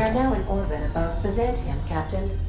are now in orbit above Byzantium, Captain.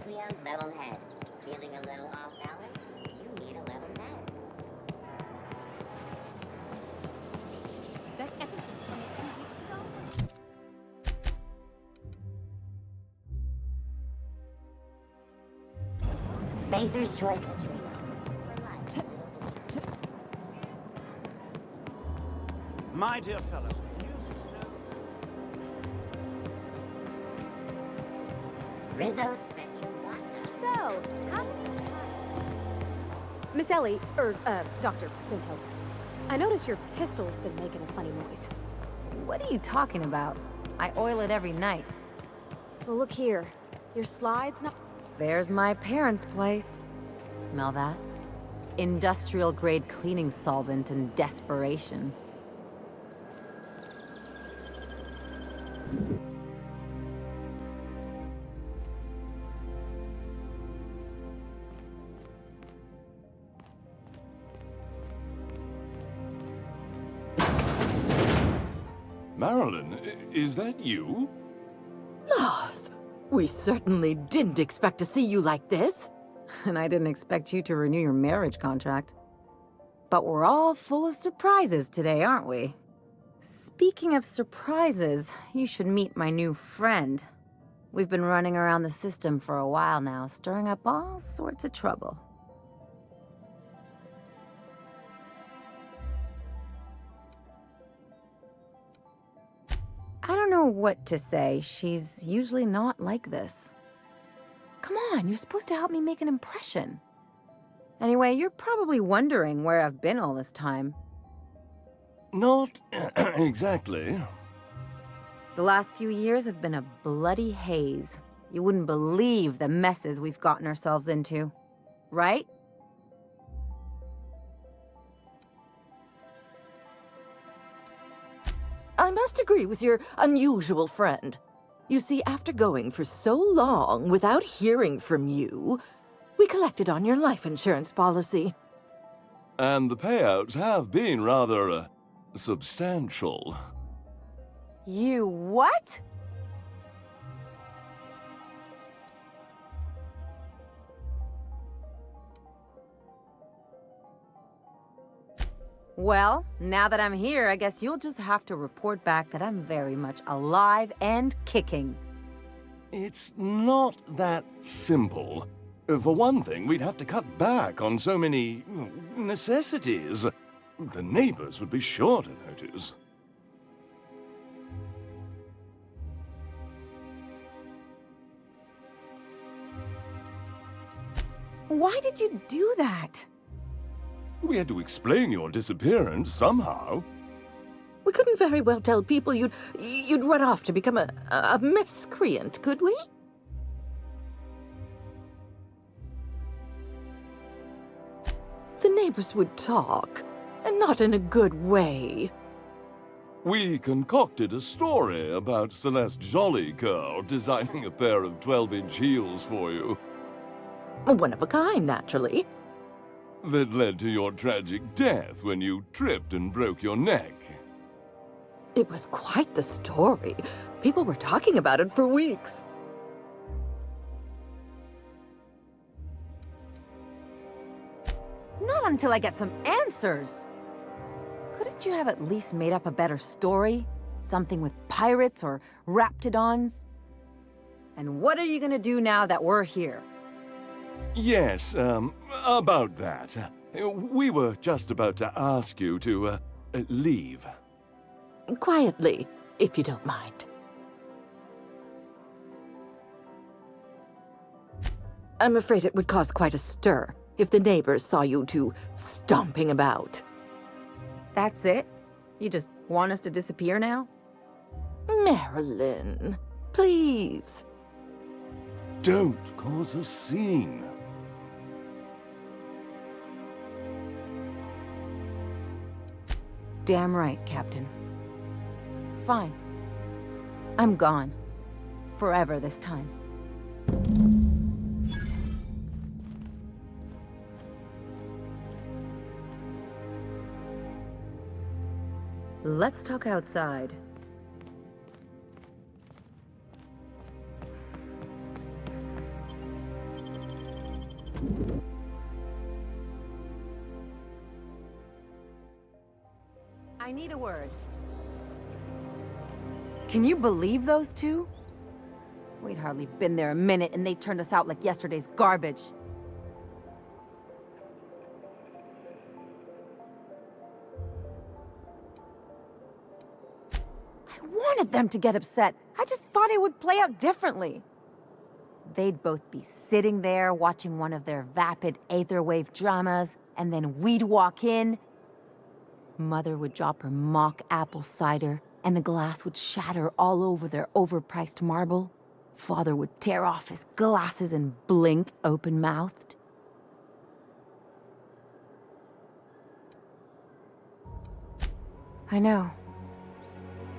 Wheels level head. Feeling a little off balance? You need a level head. That episode's from a few weeks ago. Spacer's choice. My dear fellow. Rizzo Spectrum. So, how many times? Miss Ellie, Dr. Finhope, I notice your pistol's been making a funny noise. What are you talking about? I oil it every night. Well, look here. Your slide's not... There's my parents' place. Smell that? Industrial-grade cleaning solvent and desperation. Marilyn, is that you? Lars, we certainly didn't expect to see you like this. And I didn't expect you to renew your marriage contract. But we're all full of surprises today, aren't we? Speaking of surprises, you should meet my new friend. We've been running around the system for a while now, stirring up all sorts of trouble. I don't know what to say. She's usually not like this. Come on, you're supposed to help me make an impression. Anyway, you're probably wondering where I've been all this time. Not exactly. The last few years have been a bloody haze. You wouldn't believe the messes we've gotten ourselves into. Right? I must agree with your unusual friend. You see, after going for so long without hearing from you, we collected on your life insurance policy. And the payouts have been rather, substantial. You what? Well, now that I'm here, I guess you'll just have to report back that I'm very much alive and kicking. It's not that simple. For one thing, we'd have to cut back on so many necessities. The neighbors would be sure to notice. Why did you do that? We had to explain your disappearance somehow. We couldn't very well tell people you'd run off to become a miscreant, could we? The neighbors would talk, and not in a good way. We concocted a story about Celeste Jollycurl designing a pair of 12-inch heels for you. One of a kind, naturally. That led to your tragic death when you tripped and broke your neck. It was quite the story. People were talking about it for weeks. Not until I get some answers. Couldn't you have at least made up a better story? Something with pirates or raptidons? And what are you gonna do now that we're here? Yes, about that. We were just about to ask you to, leave. Quietly, if you don't mind. I'm afraid it would cause quite a stir if the neighbors saw you two stomping about. That's it? You just want us to disappear now? Marilyn, please. Don't cause a scene. Damn right, Captain. Fine. I'm gone. Forever this time. Let's talk outside. I need a word. Can you believe those two? We'd hardly been there a minute and they turned us out like yesterday's garbage. I wanted them to get upset. I just thought it would play out differently. They'd both be sitting there watching one of their vapid aetherwave dramas, and then we'd walk in. Mother would drop her mock apple cider, and the glass would shatter all over their overpriced marble. Father would tear off his glasses and blink open-mouthed. I know.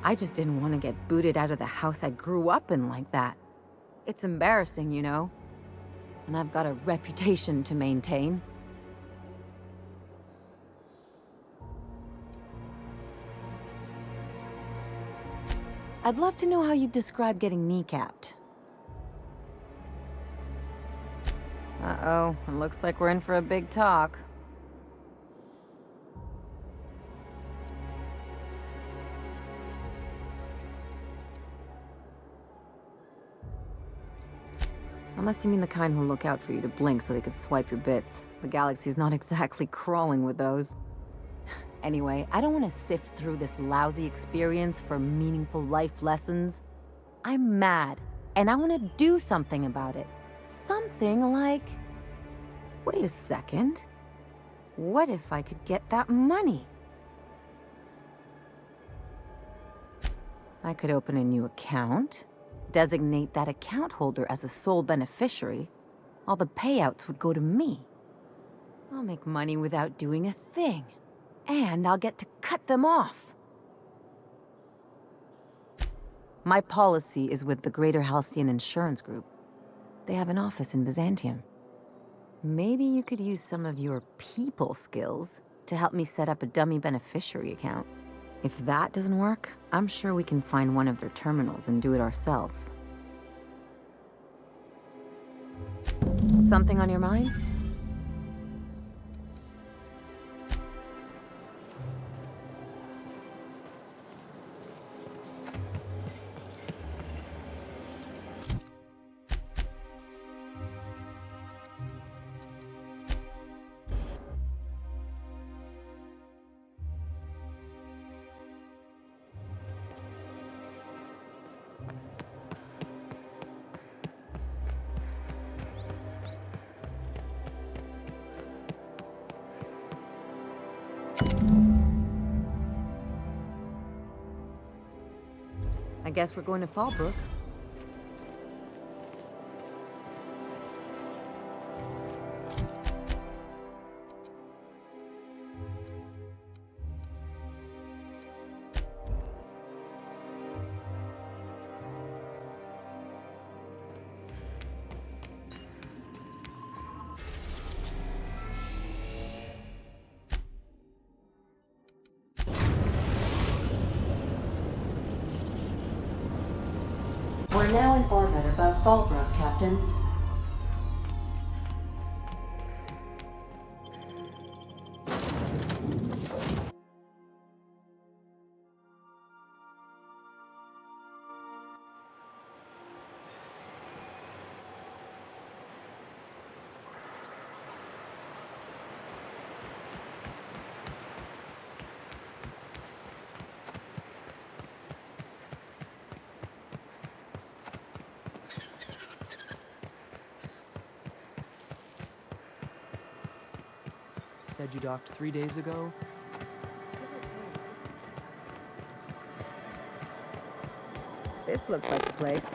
I just didn't want to get booted out of the house I grew up in like that. It's embarrassing, you know. And I've got a reputation to maintain. I'd love to know how you'd describe getting kneecapped. Uh-oh, it looks like we're in for a big talk. Unless you mean the kind who'll look out for you to blink so they could swipe your bits. The galaxy's not exactly crawling with those. Anyway, I don't want to sift through this lousy experience for meaningful life lessons. I'm mad, and I want to do something about it. Something like... Wait a second. What if I could get that money? I could open a new account, designate that account holder as a sole beneficiary. All the payouts would go to me. I'll make money without doing a thing. And I'll get to cut them off. My policy is with the Greater Halcyon Insurance Group. They have an office in Byzantium. Maybe you could use some of your people skills to help me set up a dummy beneficiary account. If that doesn't work, I'm sure we can find one of their terminals and do it ourselves. Something on your mind? guess we're going to Fallbrook. We're now in orbit above Fallbrook, Captain. Said you docked 3 days ago? This looks like the place.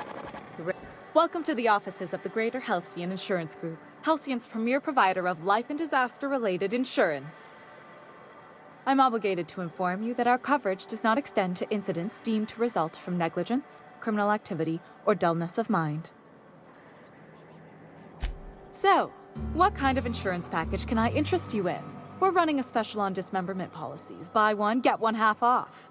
Welcome to the offices of the Greater Halcyon Insurance Group, Halcyon's premier provider of life and disaster-related insurance. I'm obligated to inform you that our coverage does not extend to incidents deemed to result from negligence, criminal activity, or dullness of mind. So, what kind of insurance package can I interest you in? We're running a special on dismemberment policies. Buy one, get one half off.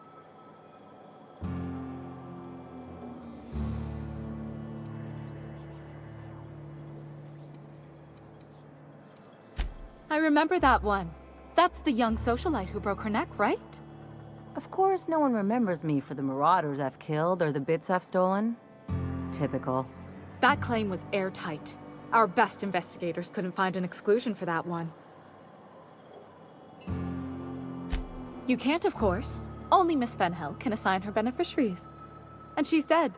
I remember that one. That's the young socialite who broke her neck, right? Of course, no one remembers me for the marauders I've killed or the bits I've stolen. Typical. That claim was airtight. Our best investigators couldn't find an exclusion for that one. You can't, of course. Only Miss Fenhill can assign her beneficiaries. And she's dead.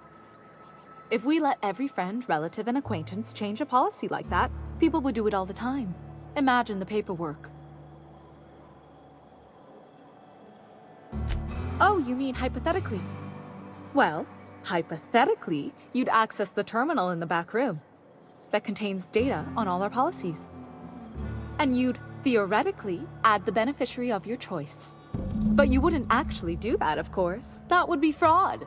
If we let every friend, relative, and acquaintance change a policy like that, people would do it all the time. Imagine the paperwork. Oh, you mean hypothetically? Well, hypothetically, you'd access the terminal in the back room that contains data on all our policies. And you'd, theoretically, add the beneficiary of your choice. But you wouldn't actually do that, of course. That would be fraud.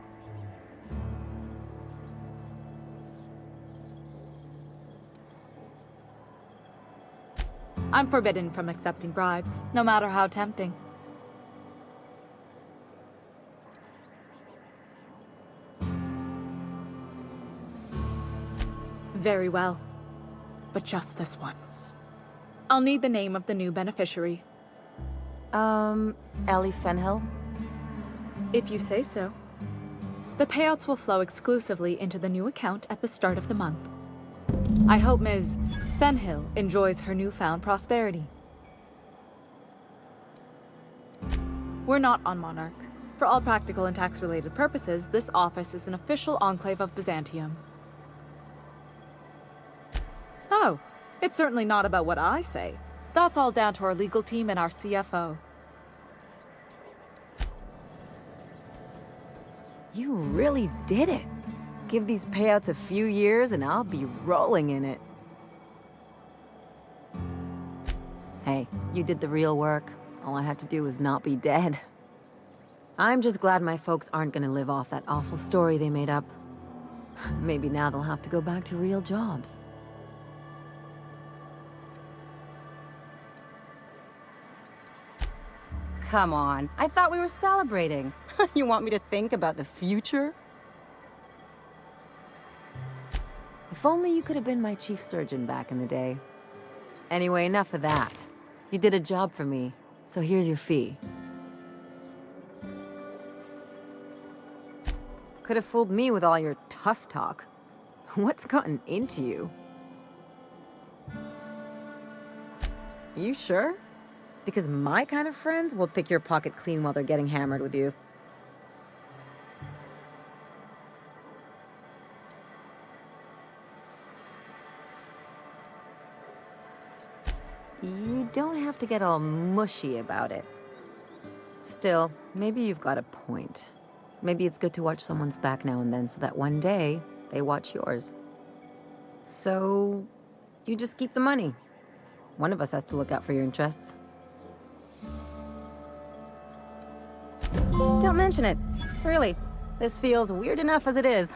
I'm forbidden from accepting bribes, no matter how tempting. Very well. But just this once. I'll need the name of the new beneficiary. Ellie Fenhill? If you say so. The payouts will flow exclusively into the new account at the start of the month. I hope Ms. Fenhill enjoys her newfound prosperity. We're not on Monarch. For all practical and tax-related purposes, this office is an official enclave of Byzantium. Oh, it's certainly not about what I say. That's all down to our legal team and our CFO. You really did it. Give these payouts a few years and I'll be rolling in it. Hey, you did the real work. All I had to do was not be dead. I'm just glad my folks aren't gonna live off that awful story they made up. Maybe now they'll have to go back to real jobs. Come on, I thought we were celebrating. You want me to think about the future? If only you could have been my chief surgeon back in the day. Anyway, enough of that. You did a job for me, so here's your fee. Could have fooled me with all your tough talk. What's gotten into you? You sure? Because my kind of friends will pick your pocket clean while they're getting hammered with you. You don't have to get all mushy about it. Still, maybe you've got a point. Maybe it's good to watch someone's back now and then so that one day they watch yours. So, you just keep the money. One of us has to look out for your interests. Don't mention it. Really, this feels weird enough as it is.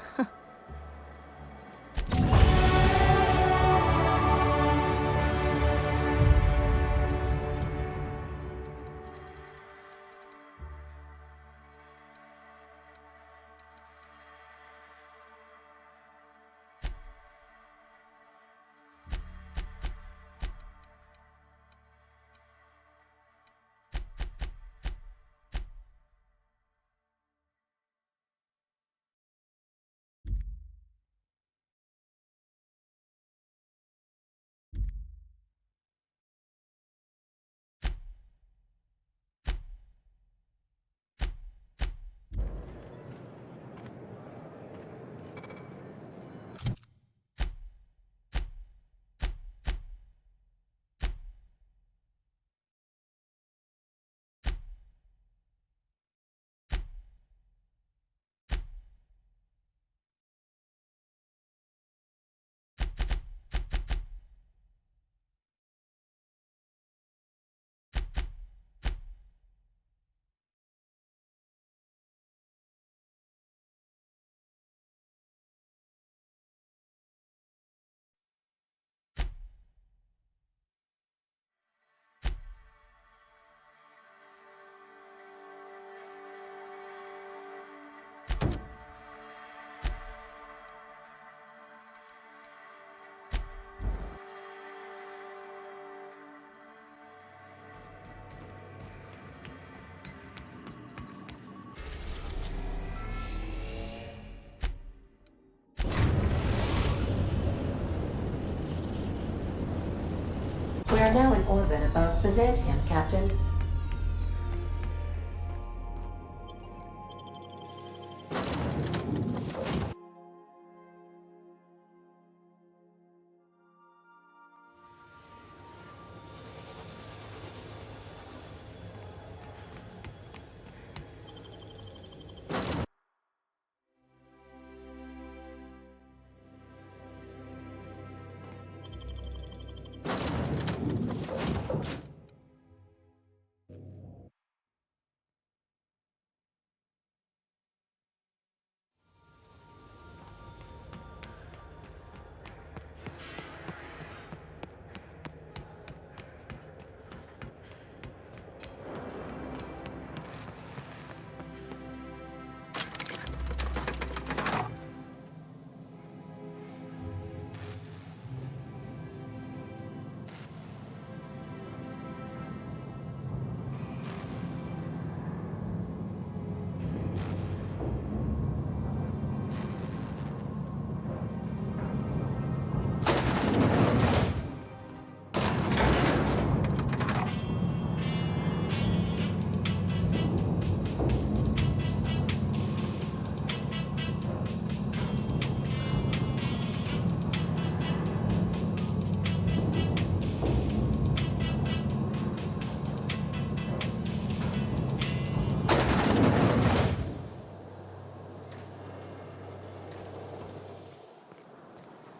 We are now in orbit above Byzantium, Captain.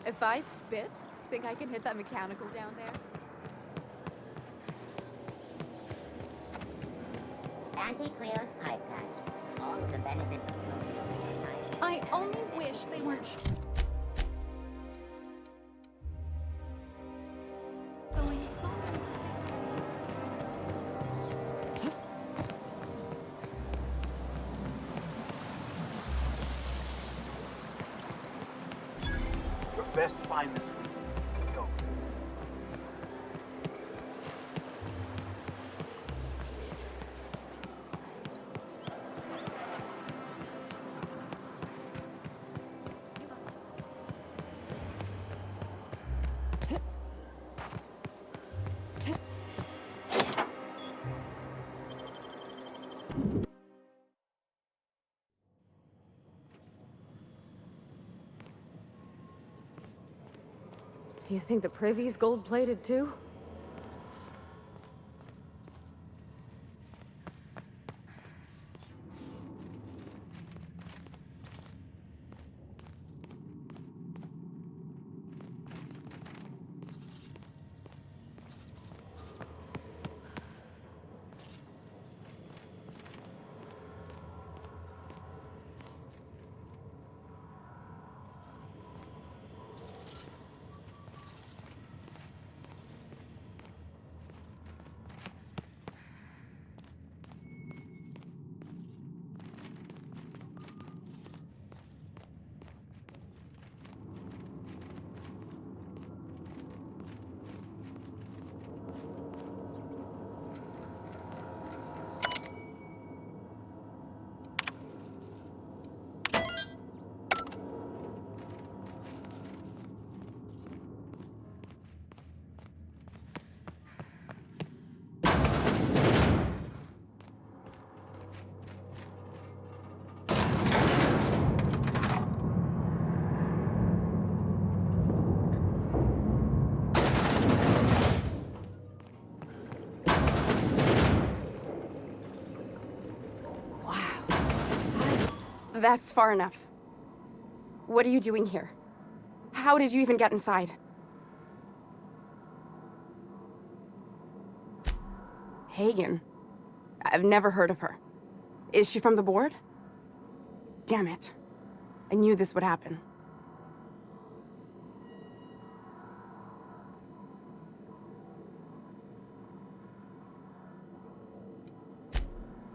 If I spit, think I can hit that mechanical down there? Anti-Cleo's pipe patch. All of the benefits of smoking over time. I only wish they weren't going so Your best find this week. Go. You think the privy's gold-plated too? That's far enough. What are you doing here? How did you even get inside? Hagen? I've never heard of her. Is she from the board? Damn it. I knew this would happen.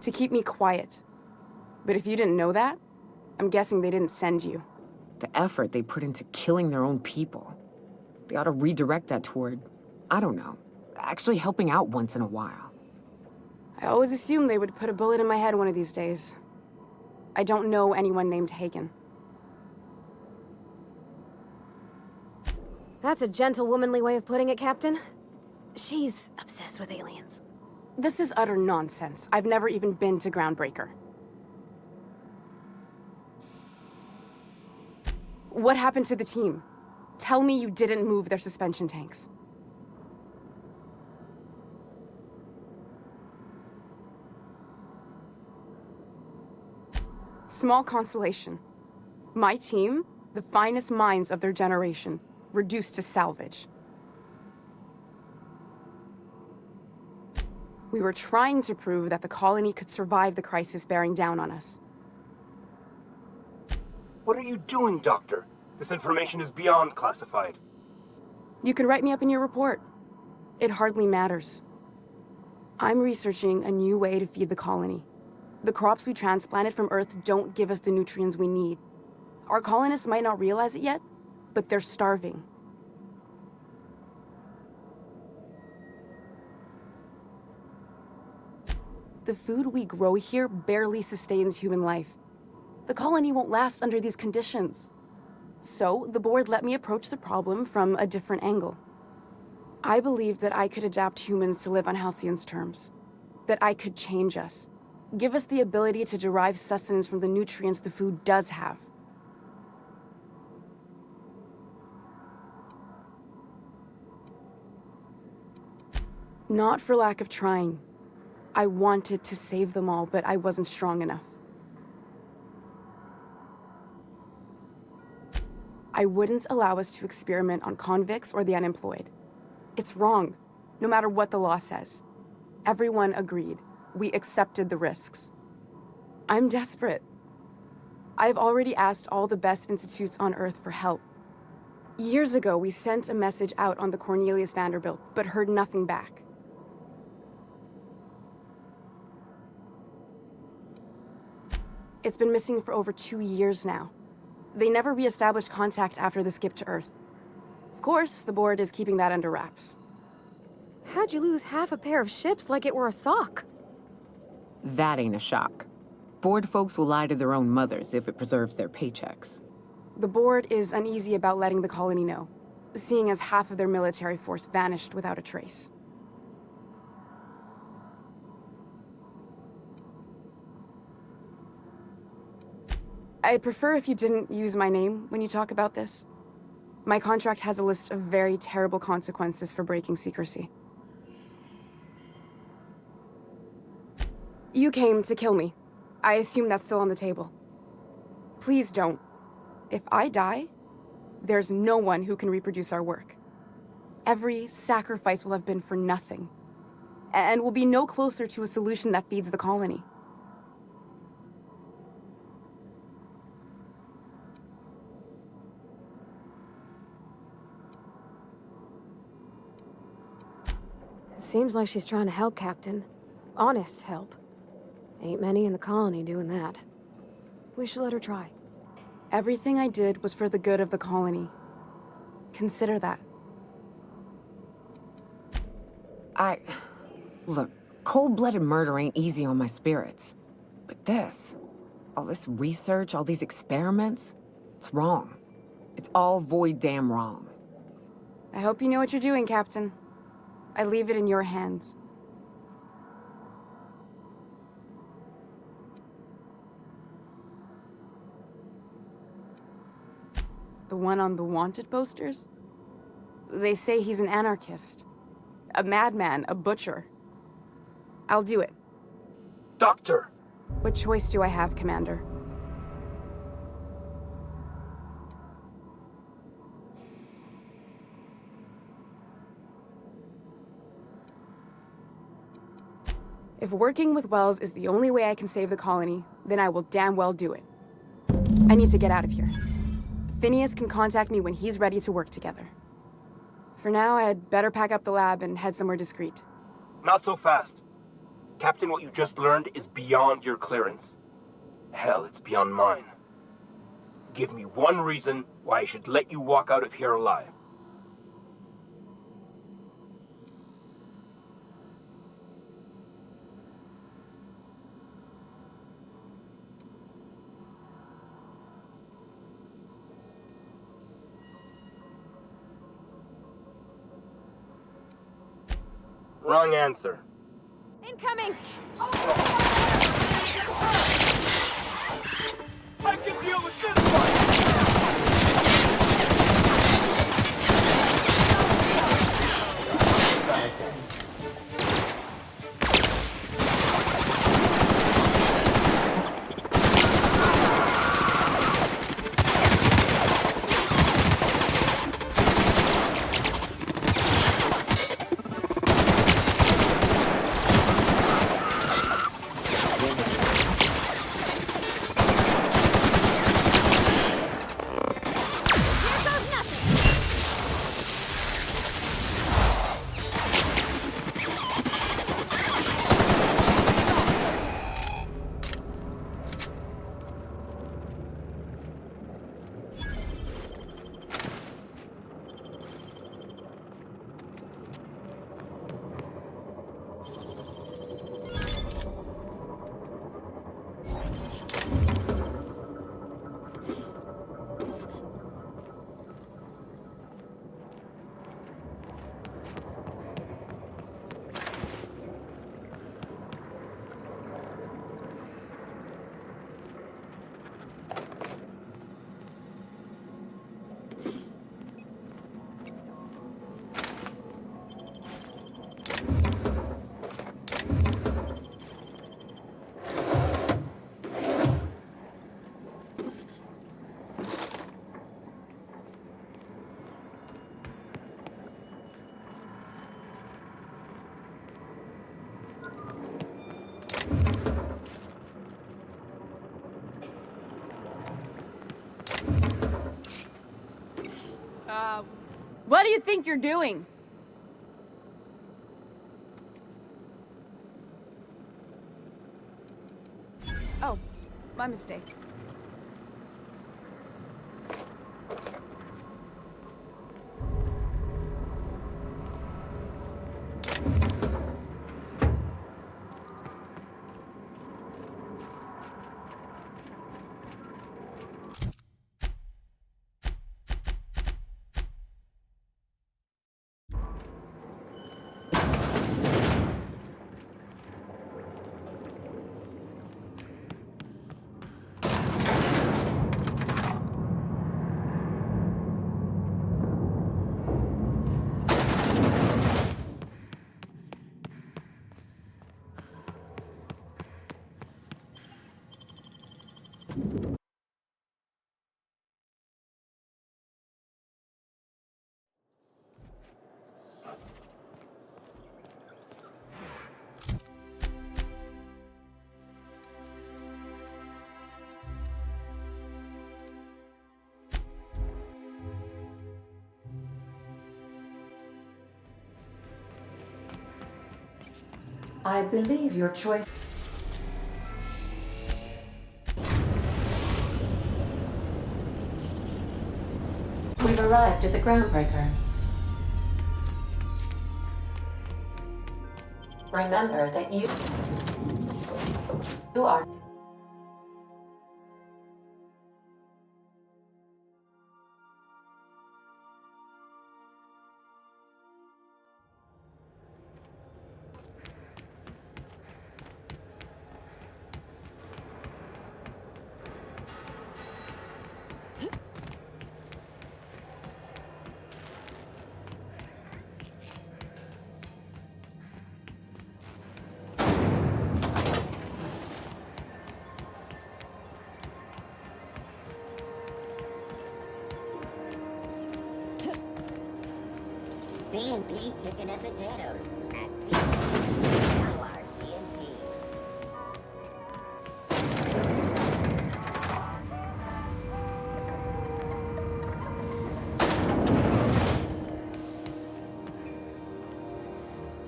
To keep me quiet. But if you didn't know that, I'm guessing they didn't send you. The effort they put into killing their own people. They ought to redirect that toward, I don't know, actually helping out once in a while. I always assumed they would put a bullet in my head one of these days. I don't know anyone named Hagen. That's a gentle, womanly way of putting it, Captain. She's obsessed with aliens. This is utter nonsense. I've never even been to Groundbreaker. What happened to the team? Tell me you didn't move their suspension tanks. Small consolation. My team, the finest minds of their generation, reduced to salvage. We were trying to prove that the colony could survive the crisis bearing down on us. What are you doing, Doctor? This information is beyond classified. You can write me up in your report. It hardly matters. I'm researching a new way to feed the colony. The crops we transplanted from Earth don't give us the nutrients we need. Our colonists might not realize it yet, but they're starving. The food we grow here barely sustains human life. The colony won't last under these conditions. So, the board let me approach the problem from a different angle. I believed that I could adapt humans to live on Halcyon's terms. That I could change us. Give us the ability to derive sustenance from the nutrients the food does have. Not for lack of trying. I wanted to save them all, but I wasn't strong enough. I wouldn't allow us to experiment on convicts or the unemployed. It's wrong, no matter what the law says. Everyone agreed. We accepted the risks. I'm desperate. I've already asked all the best institutes on Earth for help. Years ago, we sent a message out on the Cornelius Vanderbilt, but heard nothing back. It's been missing for over 2 years now. They never re-established contact after the skip to Earth. Of course, the board is keeping that under wraps. How'd you lose half a pair of ships like it were a sock? That ain't a shock. Board folks will lie to their own mothers if it preserves their paychecks. The board is uneasy about letting the colony know, seeing as half of their military force vanished without a trace. I'd prefer if you didn't use my name when you talk about this. My contract has a list of very terrible consequences for breaking secrecy. You came to kill me. I assume that's still on the table. Please don't. If I die, there's no one who can reproduce our work. Every sacrifice will have been for nothing. And we'll be no closer to a solution that feeds the colony. Seems like she's trying to help, Captain. Honest help. Ain't many in the colony doing that. We should let her try. Everything I did was for the good of the colony. Consider that. Look, cold-blooded murder ain't easy on my spirits. But this, all this research, all these experiments, it's wrong. It's all void damn wrong. I hope you know what you're doing, Captain. I leave it in your hands. The one on the wanted posters? They say he's an anarchist. A madman, a butcher. I'll do it. Doctor! What choice do I have, Commander? If working with Wells is the only way I can save the colony, then I will damn well do it. I need to get out of here. Phineas can contact me when he's ready to work together. For now, I'd better pack up the lab and head somewhere discreet. Not so fast. Captain, what you just learned is beyond your clearance. Hell, it's beyond mine. Give me one reason why I should let you walk out of here alive. Wrong answer. Incoming! I can deal with this one! What do you think you're doing? Oh, my mistake. I believe your choice... We've arrived at the groundbreaker. Remember that you are... C&P chicken and potatoes. At C&P. Now our C&P.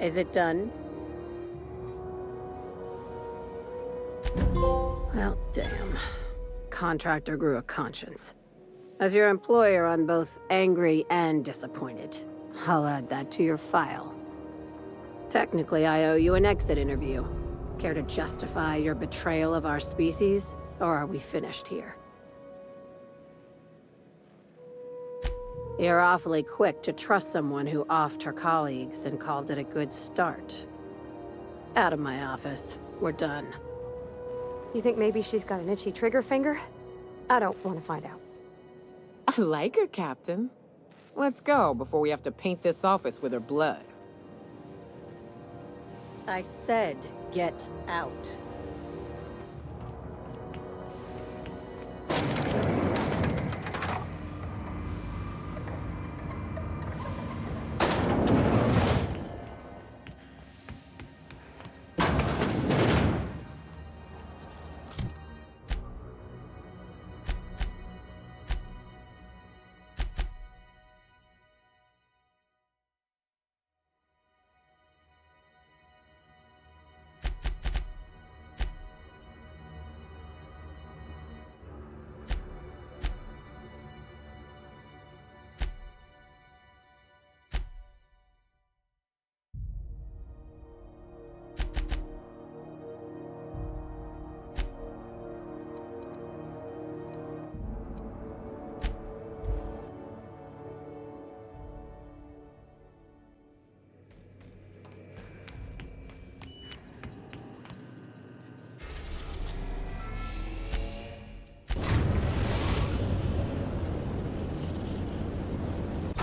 Is it done? Well, damn. Contractor grew a conscience. As your employer, I'm both angry and disappointed. I'll add that to your file. Technically, I owe you an exit interview. Care to justify your betrayal of our species, or are we finished here? You're awfully quick to trust someone who offed her colleagues and called it a good start. Out of my office. We're done. You think maybe she's got an itchy trigger finger? I don't want to find out. I like her, Captain. Let's go before we have to paint this office with her blood. I said, get out.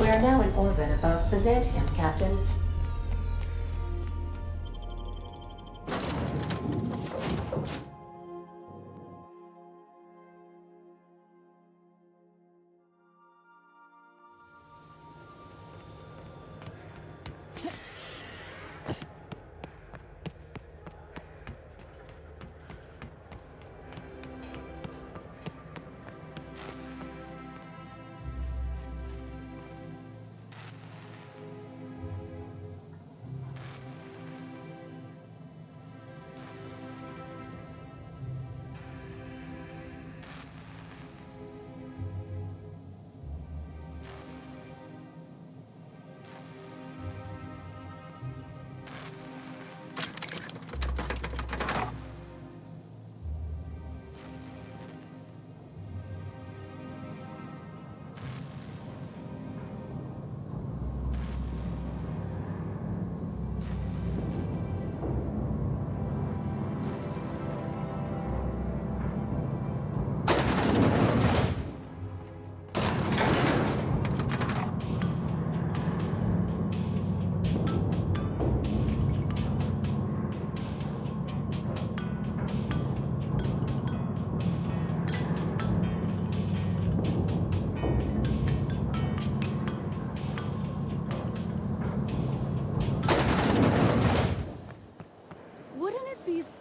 We are now in orbit above Byzantium, Captain.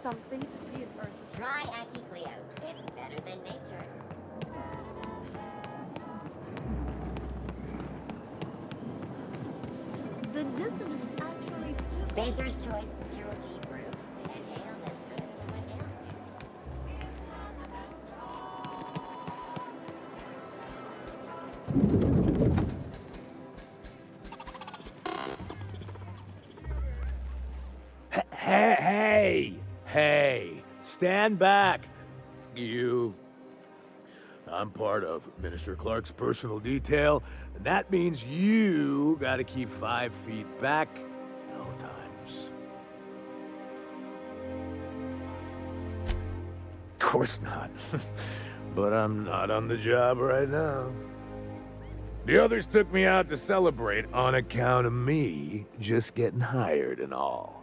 Something to see in Earth. Try Anti-Cleo. It's better than nature. The dissonance actually... Spacer's Choice Zero-G Brew. An ale that's good for what ails Hey, stand back, you. I'm part of Minister Clark's personal detail, and that means you gotta keep 5 feet back at all times. Of course not. But I'm not on the job right now. The others took me out to celebrate on account of me just getting hired and all.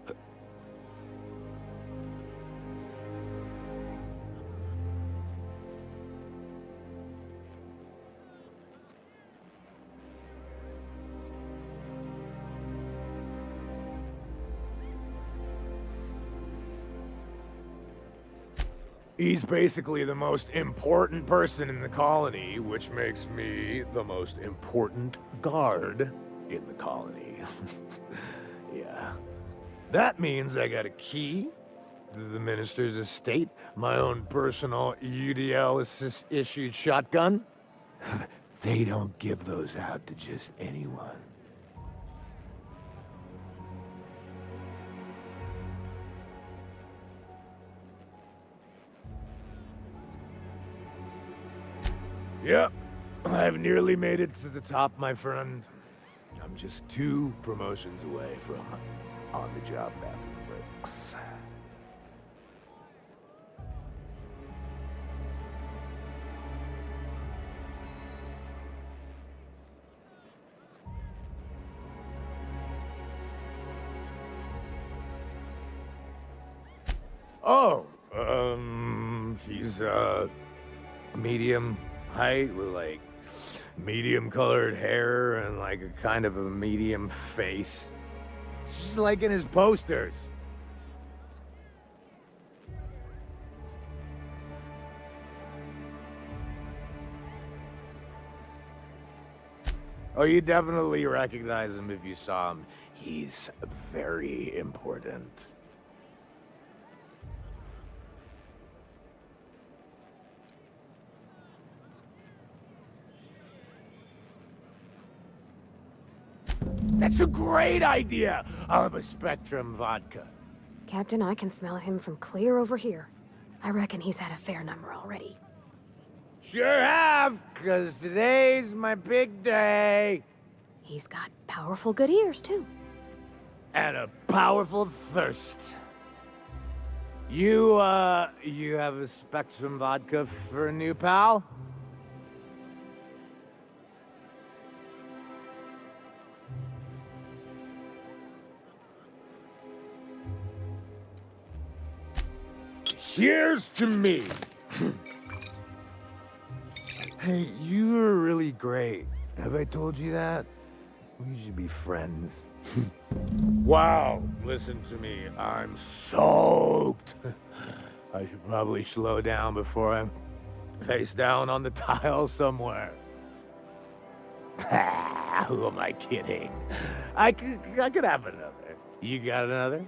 He's basically the most important person in the colony, which makes me the most important guard in the colony. Yeah. That means I got a key to the minister's estate, my own personal UDL-issued shotgun. They don't give those out to just anyone. Yep, I've nearly made it to the top, my friend. I'm just 2 promotions away from on-the-job bathroom breaks. Oh, he's, medium height with, like, medium-colored hair and, like, a kind of a medium face. Just like in his posters. Oh, you definitely recognize him if you saw him. He's very important. That's a great idea! I'll have a Spectrum vodka. Captain, I can smell him from clear over here. I reckon he's had a fair number already. Sure have, 'cause today's my big day. He's got powerful good ears, too. And a powerful thirst. You have a Spectrum vodka for a new pal? Here's to me. Hey, you are really great. Have I told you that? We should be friends. Wow, listen to me. I'm soaked. I should probably slow down before I'm face down on the tile somewhere. Who am I kidding? I could have another. You got another?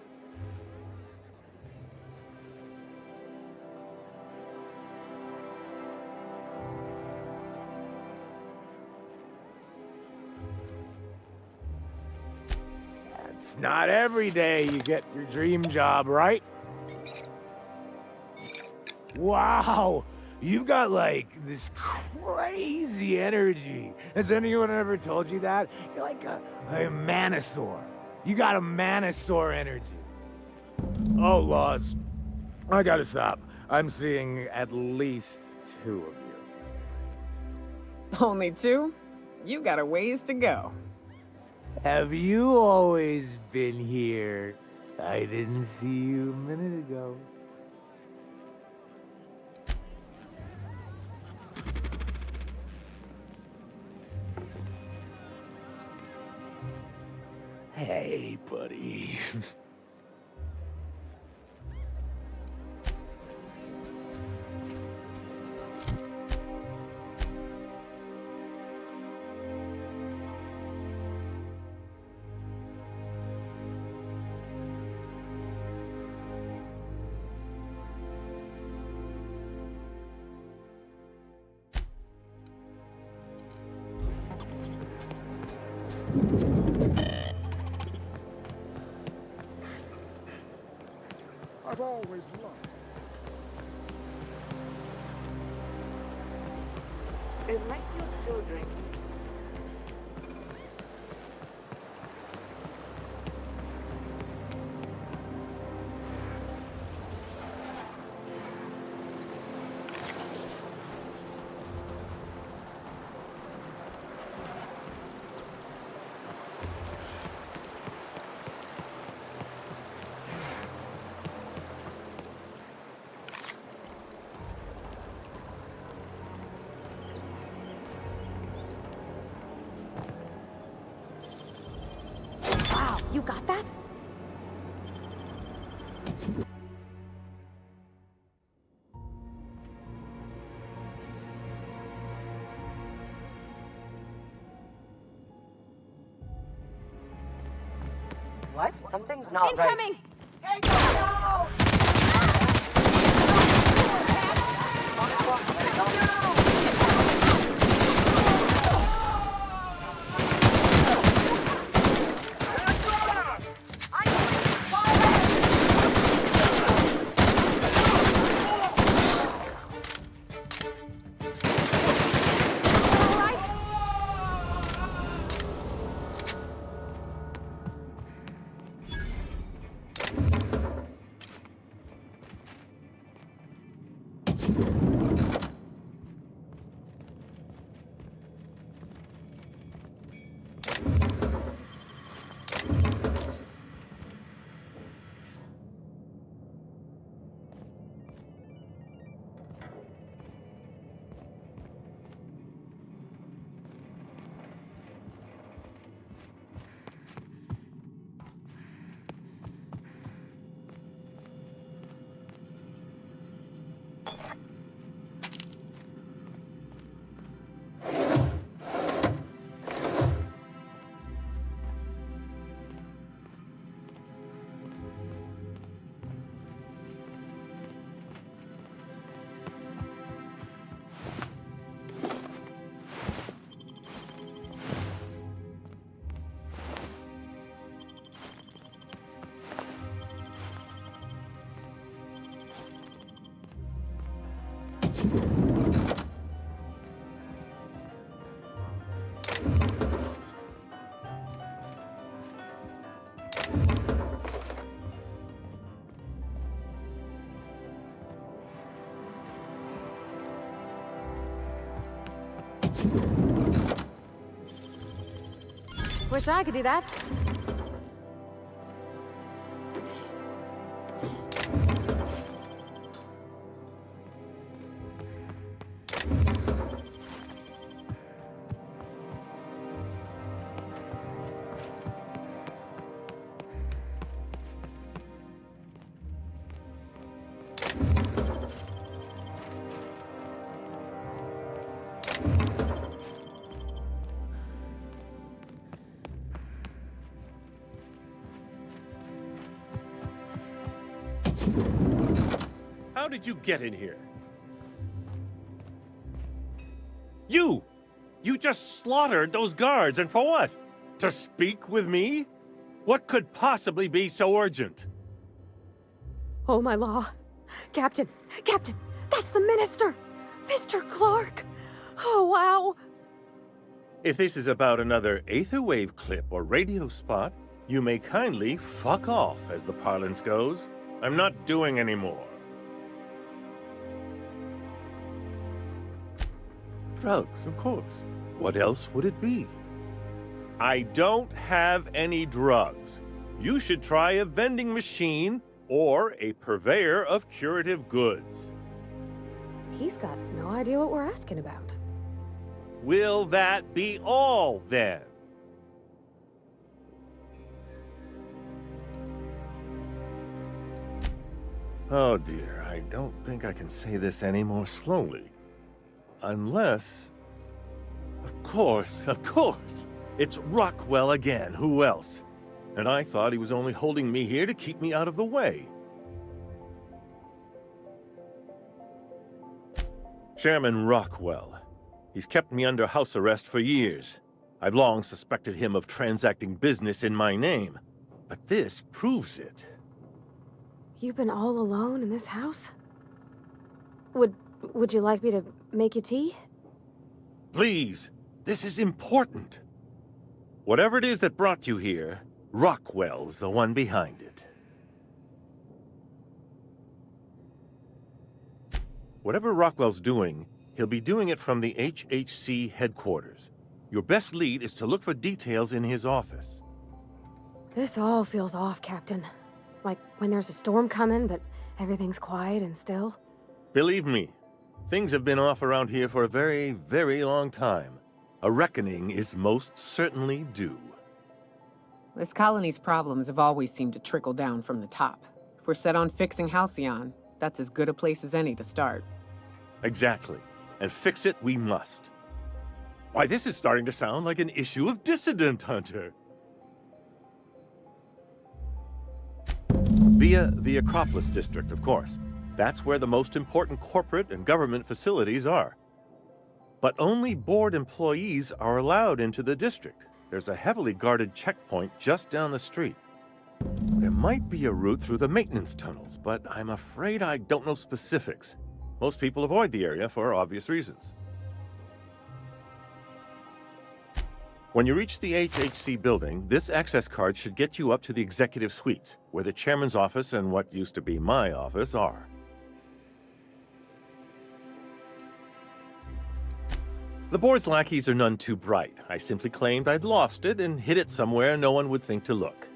It's not every day you get your dream job, right? Wow, you've got like this crazy energy. Has anyone ever told you that? You're like a manosaur. You got a manosaur energy. Oh, Laws, I gotta stop. I'm seeing at least 2 of you. Only 2? You got a ways to go. Have you always been here? I didn't see you a minute ago. Hey, buddy. I've always loved. Is my field still drinking? Wow, you got that? What? Something's not Incoming! Wish I could do that. How did you get in here? You! You just slaughtered those guards, and for what? To speak with me? What could possibly be so urgent? Oh, my law. Captain! Captain! That's the minister! Mr. Clark! Oh, wow! If this is about another Aetherwave clip or radio spot, you may kindly fuck off, as the parlance goes. I'm not doing any more. Drugs, of course. What else would it be? I don't have any drugs. You should try a vending machine or a purveyor of curative goods. He's got no idea what we're asking about. Will that be all, then? Oh dear, I don't think I can say this any more slowly. Unless... Of course! It's Rockwell again, who else? And I thought he was only holding me here to keep me out of the way. Chairman Rockwell. He's kept me under house arrest for years. I've long suspected him of transacting business in my name, but this proves it. You've been all alone in this house? Would you like me to make you tea? Please, this is important. Whatever it is that brought you here, Rockwell's the one behind it. Whatever Rockwell's doing, he'll be doing it from the HHC headquarters. Your best lead is to look for details in his office. This all feels off, Captain. Like when there's a storm coming, but everything's quiet and still. Believe me, things have been off around here for a very, very long time. A reckoning is most certainly due. This colony's problems have always seemed to trickle down from the top. If we're set on fixing Halcyon, that's as good a place as any to start. Exactly. And fix it we must. Why, this is starting to sound like an issue of Dissident Hunter. Via the Acropolis District, of course. That's where the most important corporate and government facilities are. But only board employees are allowed into the district. There's a heavily guarded checkpoint just down the street. There might be a route through the maintenance tunnels, but I'm afraid I don't know specifics. Most people avoid the area for obvious reasons. When you reach the HHC building, this access card should get you up to the executive suites, where the chairman's office and what used to be my office are. The board's lackeys are none too bright. I simply claimed I'd lost it and hid it somewhere no one would think to look.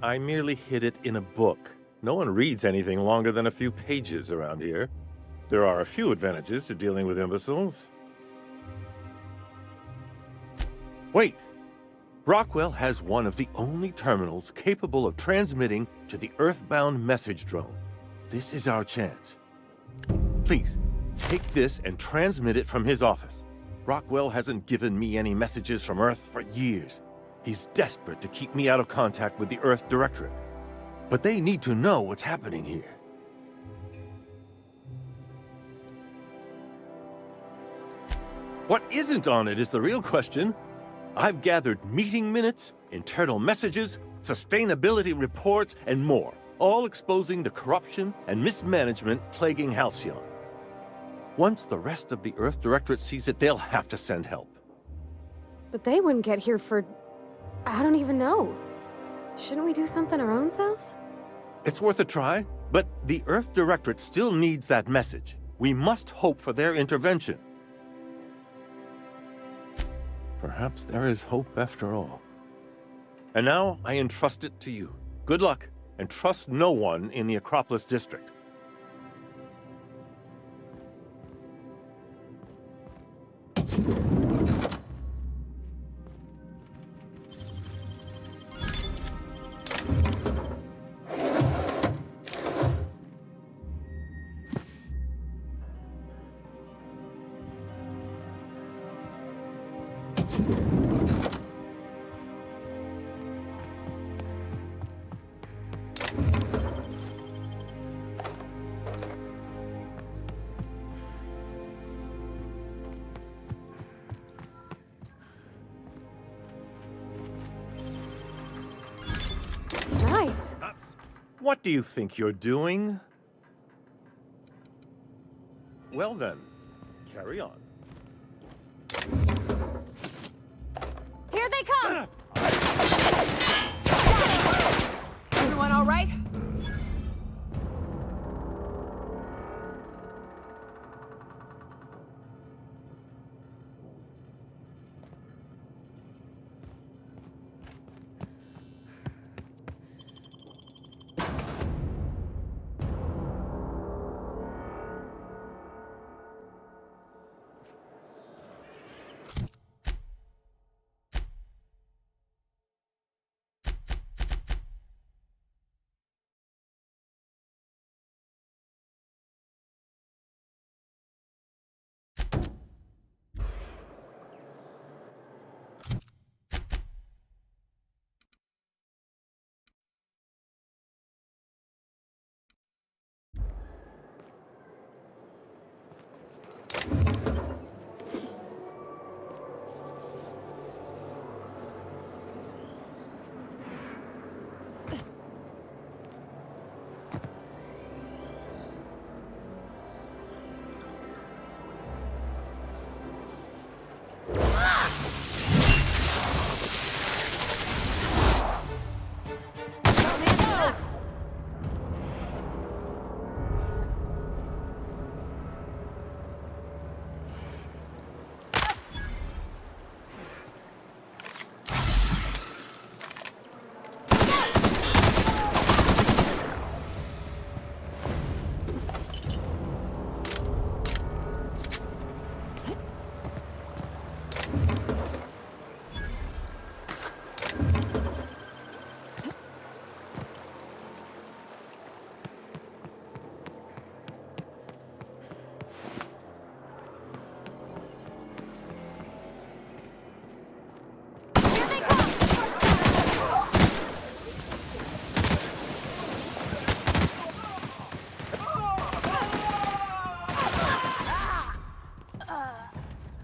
I merely hid it in a book. No one reads anything longer than a few pages around here. There are a few advantages to dealing with imbeciles. Wait! Rockwell has one of the only terminals capable of transmitting to the Earthbound message drone. This is our chance. Please, take this and transmit it from his office. Rockwell hasn't given me any messages from Earth for years. He's desperate to keep me out of contact with the Earth Directorate. But they need to know what's happening here. What isn't on it is the real question. I've gathered meeting minutes, internal messages, sustainability reports, and more, all exposing the corruption and mismanagement plaguing Halcyon. Once the rest of the Earth Directorate sees it, they'll have to send help. But they wouldn't get here for... I don't even know. Shouldn't we do something our own selves? It's worth a try, but the Earth Directorate still needs that message. We must hope for their intervention. Perhaps there is hope after all. And now I entrust it to you. Good luck, and trust no one in the Acropolis District. Nice. What do you think you're doing? Well then, carry on. Here they come! Everyone all right?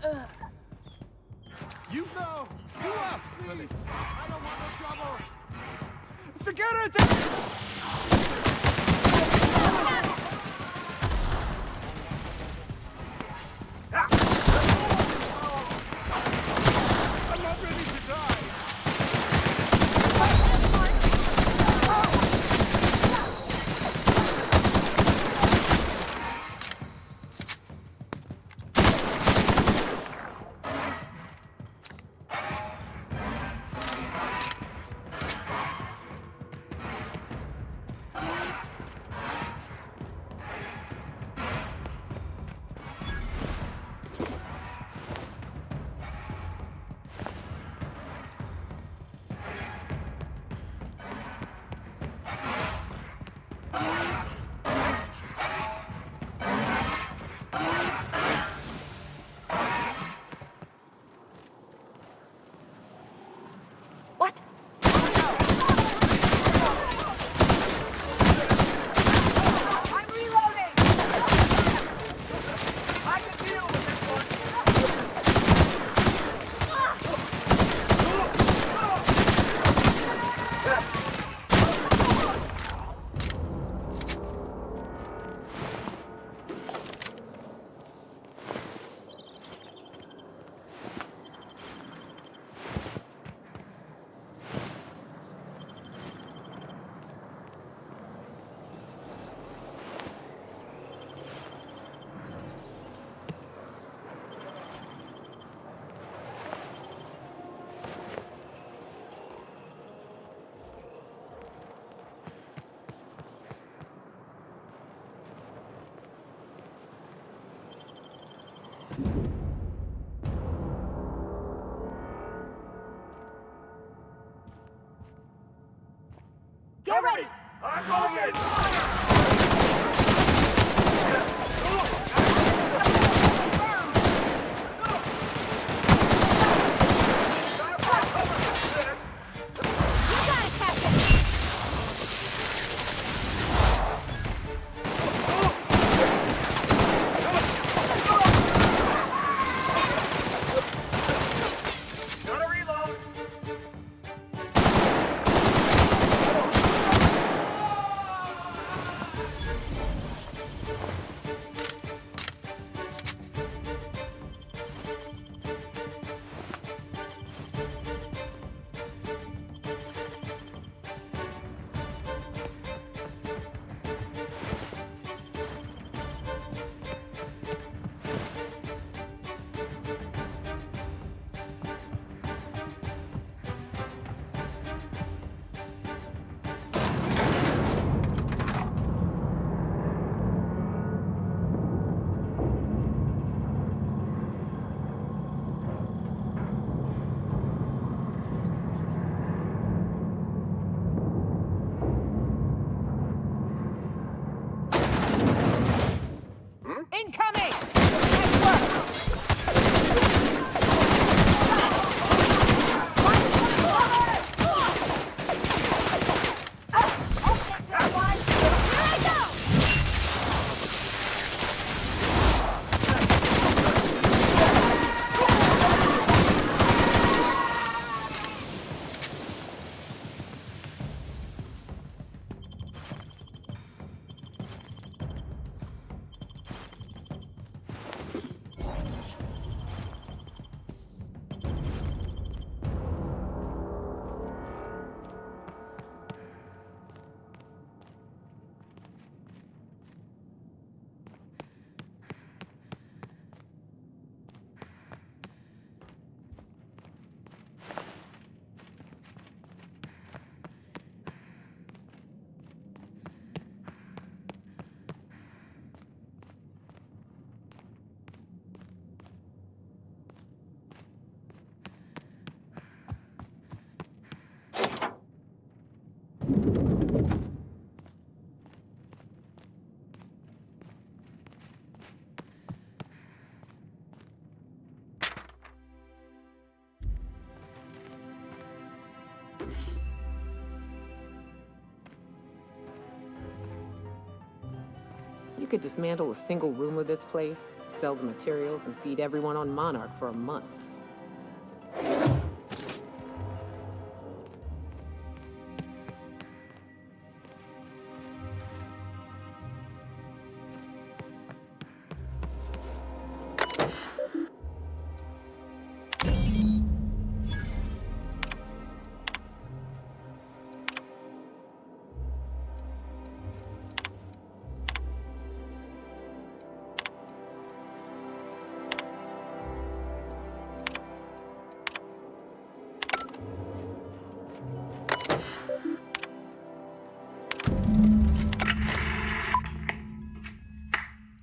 You know! You asked for this! I don't want no trouble! Security! I'm not ready to die! Get ready! I'm going in! could dismantle a single room of this place, sell the materials, and feed everyone on Monarch for a month.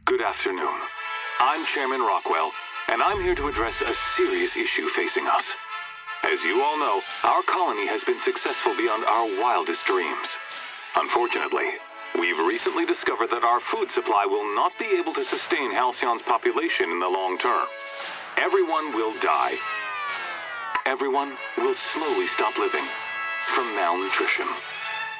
Good afternoon. I'm Chairman Rockwell, and I'm here to address a serious issue facing us. As you all know, our colony has been successful beyond our wildest dreams. Unfortunately, we've recently discovered that our food supply will not be able to sustain Halcyon's population in the long term. Everyone will die. Everyone will slowly stop living from malnutrition.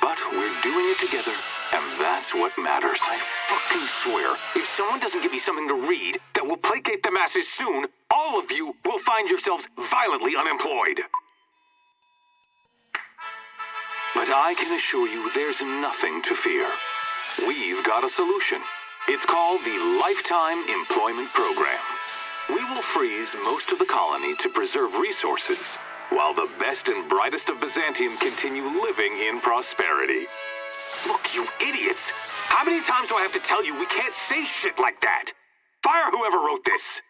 But we're doing it together, and that's what matters. I fucking swear, if someone doesn't give me something to read that will placate the masses soon, all of you will find yourselves violently unemployed. But I can assure you there's nothing to fear. We've got a solution. It's called the Lifetime Employment Program. We will freeze most of the colony to preserve resources, while the best and brightest of Byzantium continue living in prosperity. Look, you idiots! How many times do I have to tell you we can't say shit like that? Fire whoever wrote this!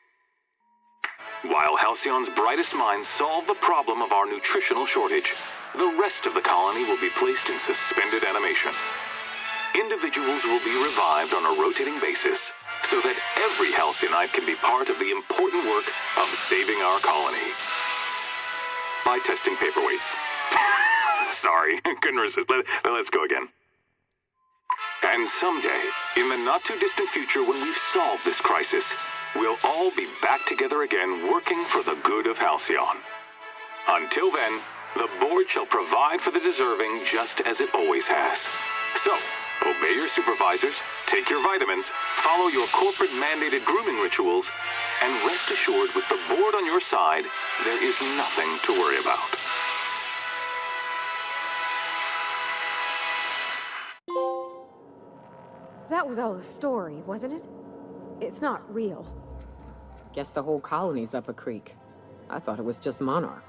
While Halcyon's brightest minds solve the problem of our nutritional shortage, the rest of the colony will be placed in suspended animation. Individuals will be revived on a rotating basis, so that every Halcyonite can be part of the important work of saving our colony. By testing paperweights. Sorry, couldn't resist. Let's go again. And someday, in the not-too-distant future when we've solved this crisis, we'll all be back together again working for the good of Halcyon. Until then, the board shall provide for the deserving just as it always has. So, obey your supervisors, take your vitamins, follow your corporate-mandated grooming rituals, and rest assured with the board on your side, there is nothing to worry about. That was all a story, wasn't it? It's not real. Guess the whole colony's up a creek. I thought it was just Monarch.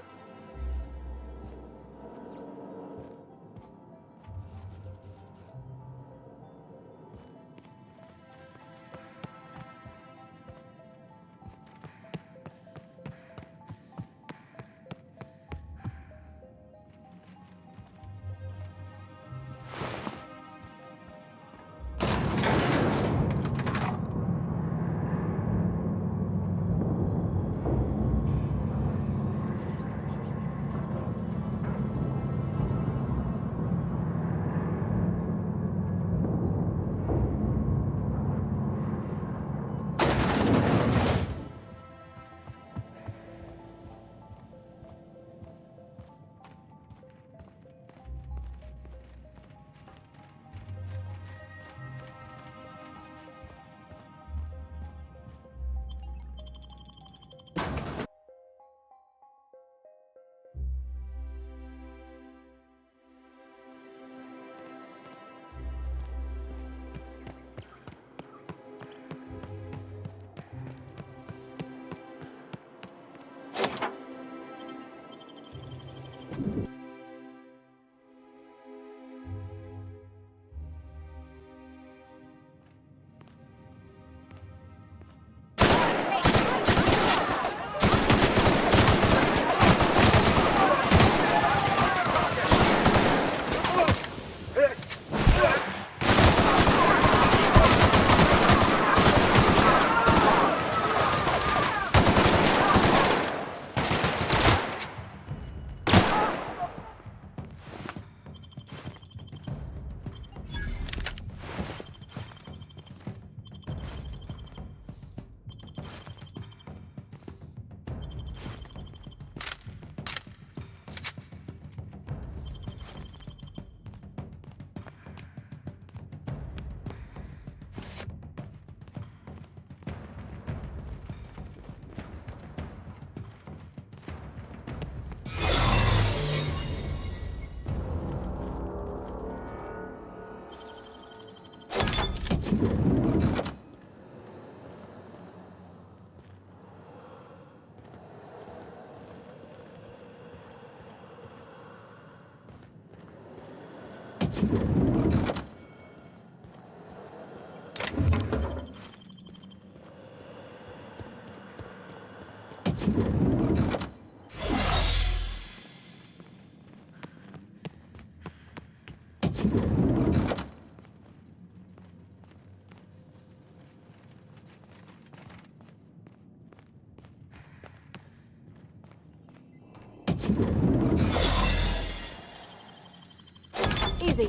Easy.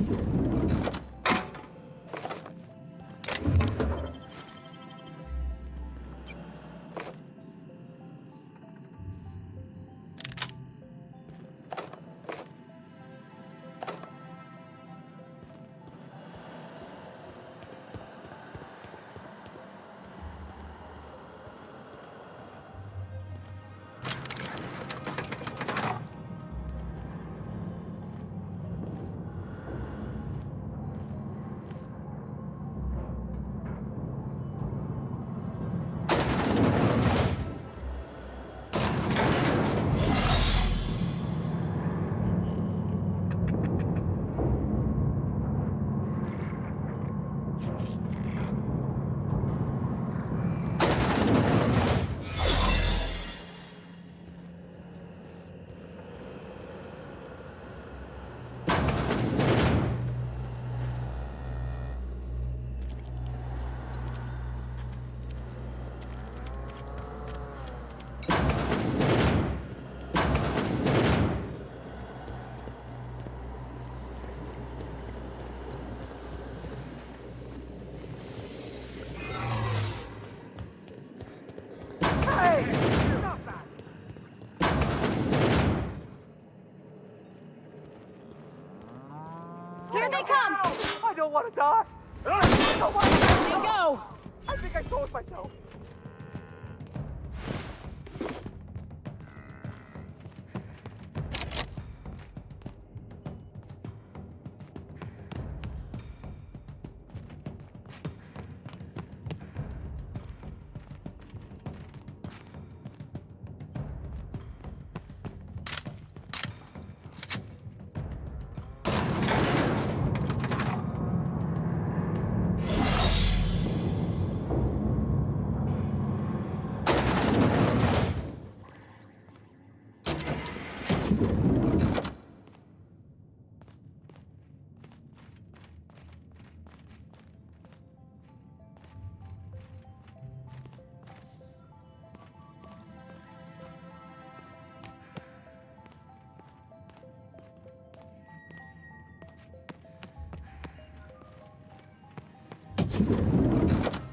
Here they come! I don't want to die! I don't want to die! Let go! I think I told myself!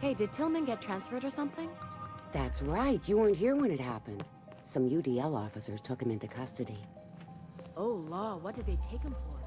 Hey, did Tillman get transferred or something? That's right. You weren't here when it happened. Some UDL officers took him into custody. Oh, law, what did they take him for?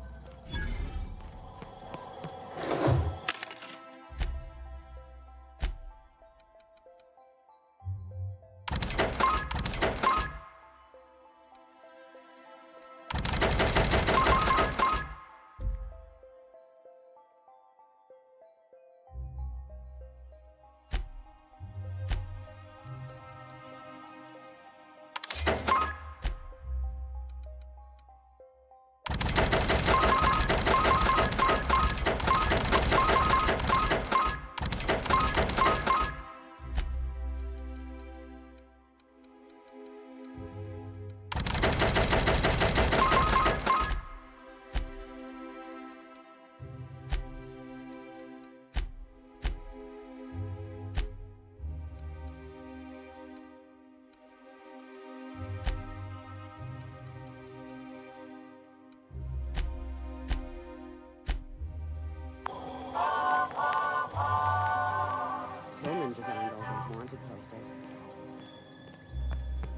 Tillman designed all those wanted posters.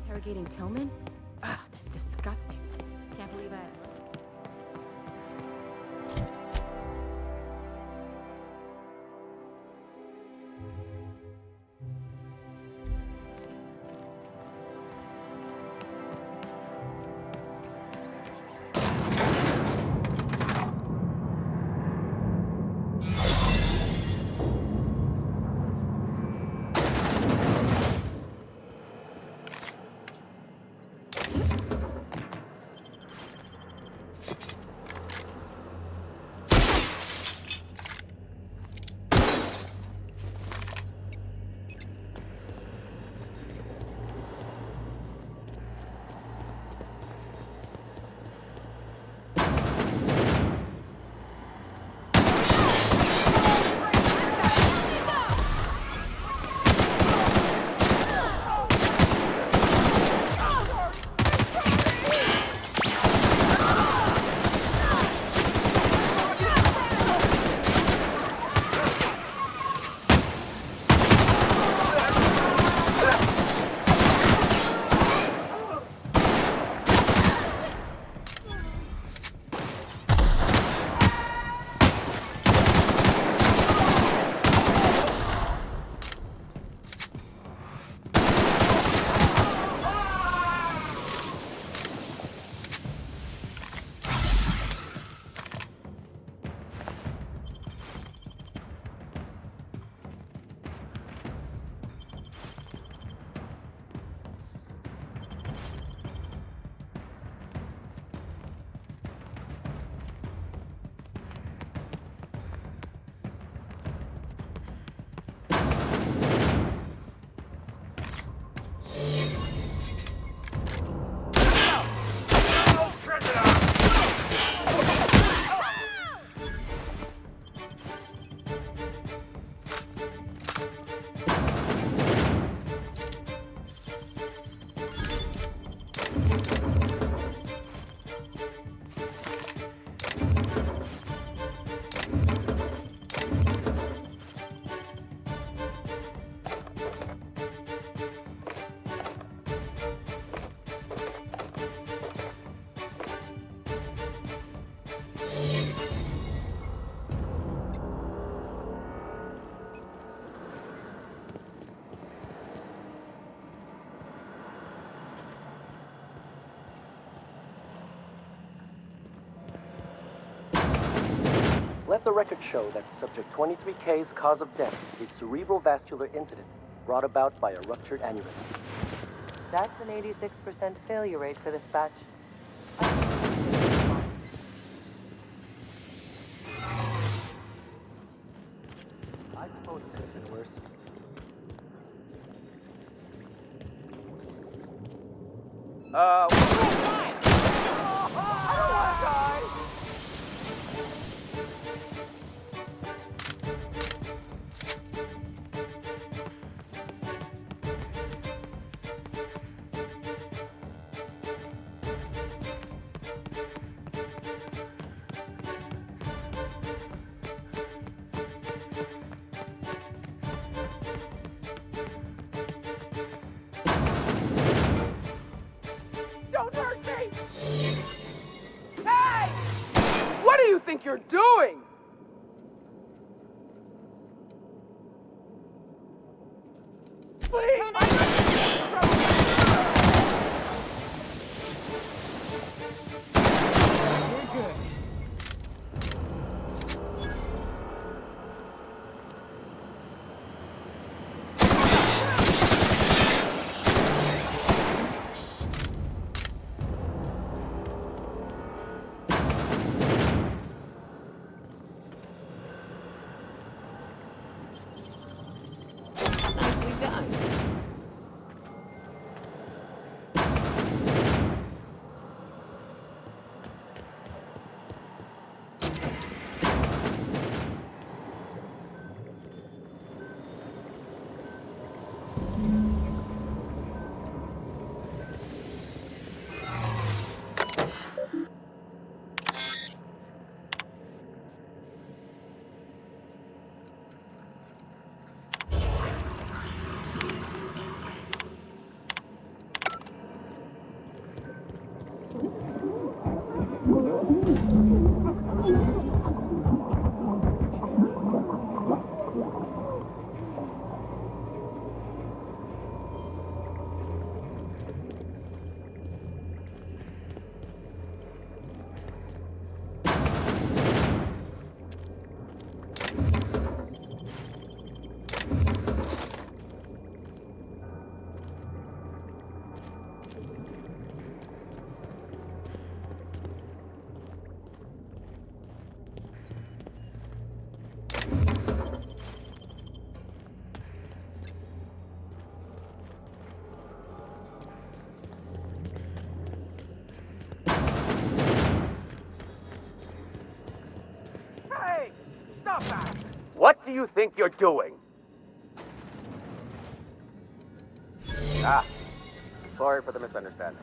Interrogating Tillman? Ugh, that's disgusting. Can't believe I... Let the record show that Subject 23K's cause of death is cerebral vascular incident brought about by a ruptured aneurysm. That's an 86% failure rate for this batch. I suppose it could have been worse. I don't wanna die! Don't hurt me! Hey! What do you think you're doing? Please! You're good. Nicely done. Hey! Stop that! What do you think you're doing? Ah, sorry for the misunderstanding.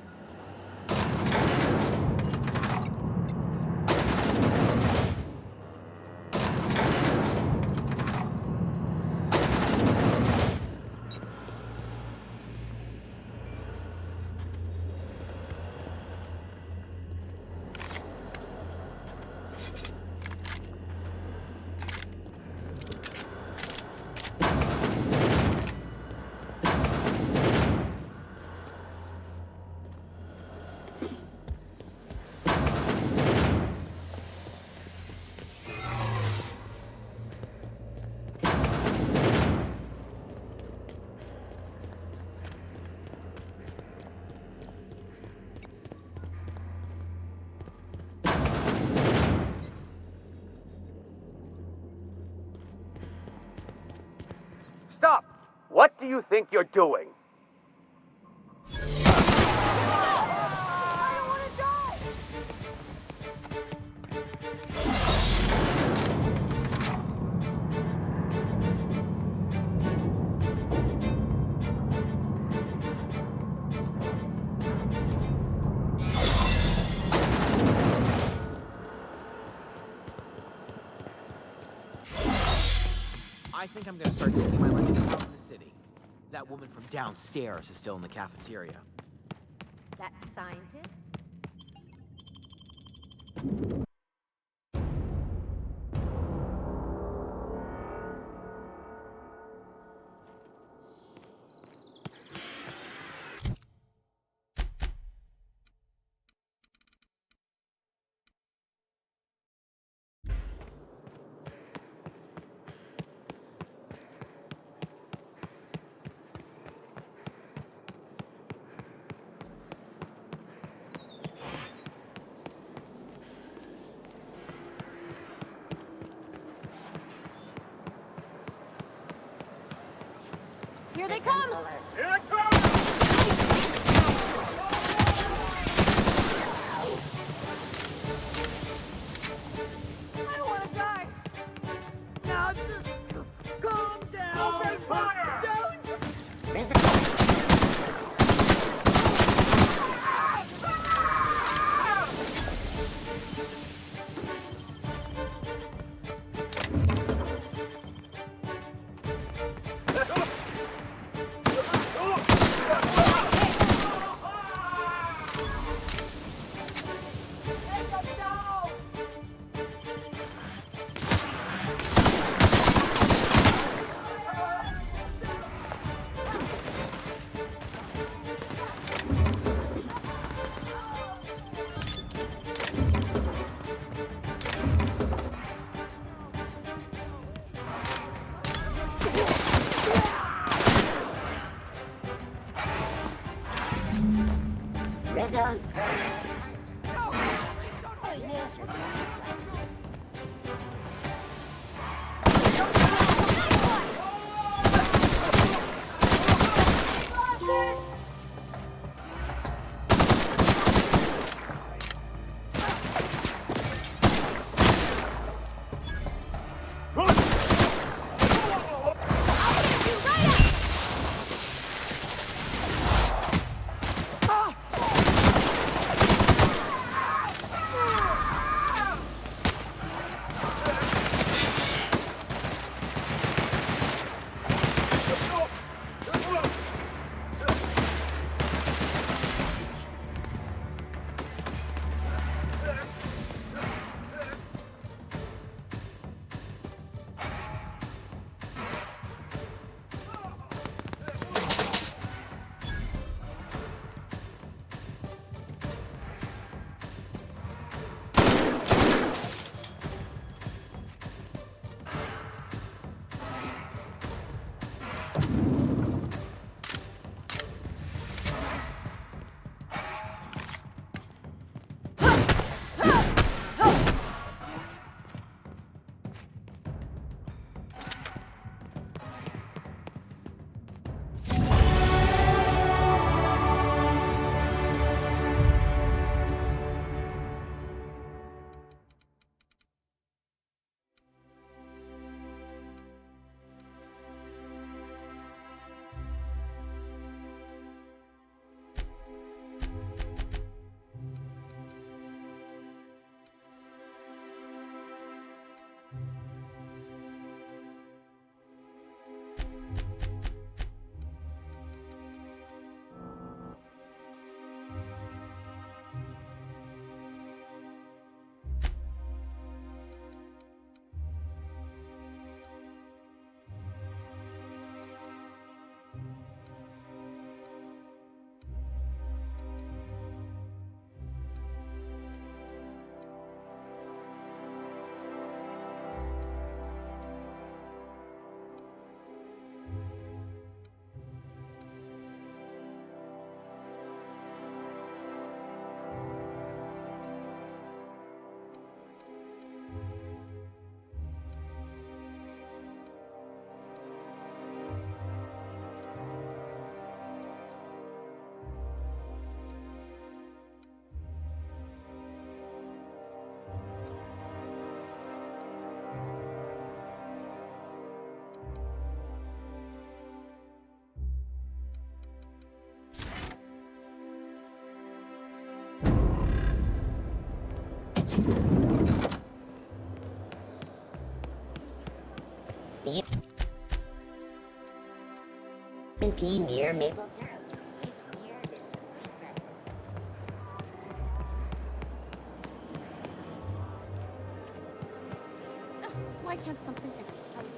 Stop! What do you think you're doing? I think I'm gonna start taking my lunches out in the city. That woman from downstairs is still in the cafeteria. That scientist? they come! Here it comes! I don't want to die. Now just calm down. Open fire! Don't. Rizzo's. See? P near maple syrup. It's near this great breakfast. Why can't something excite me?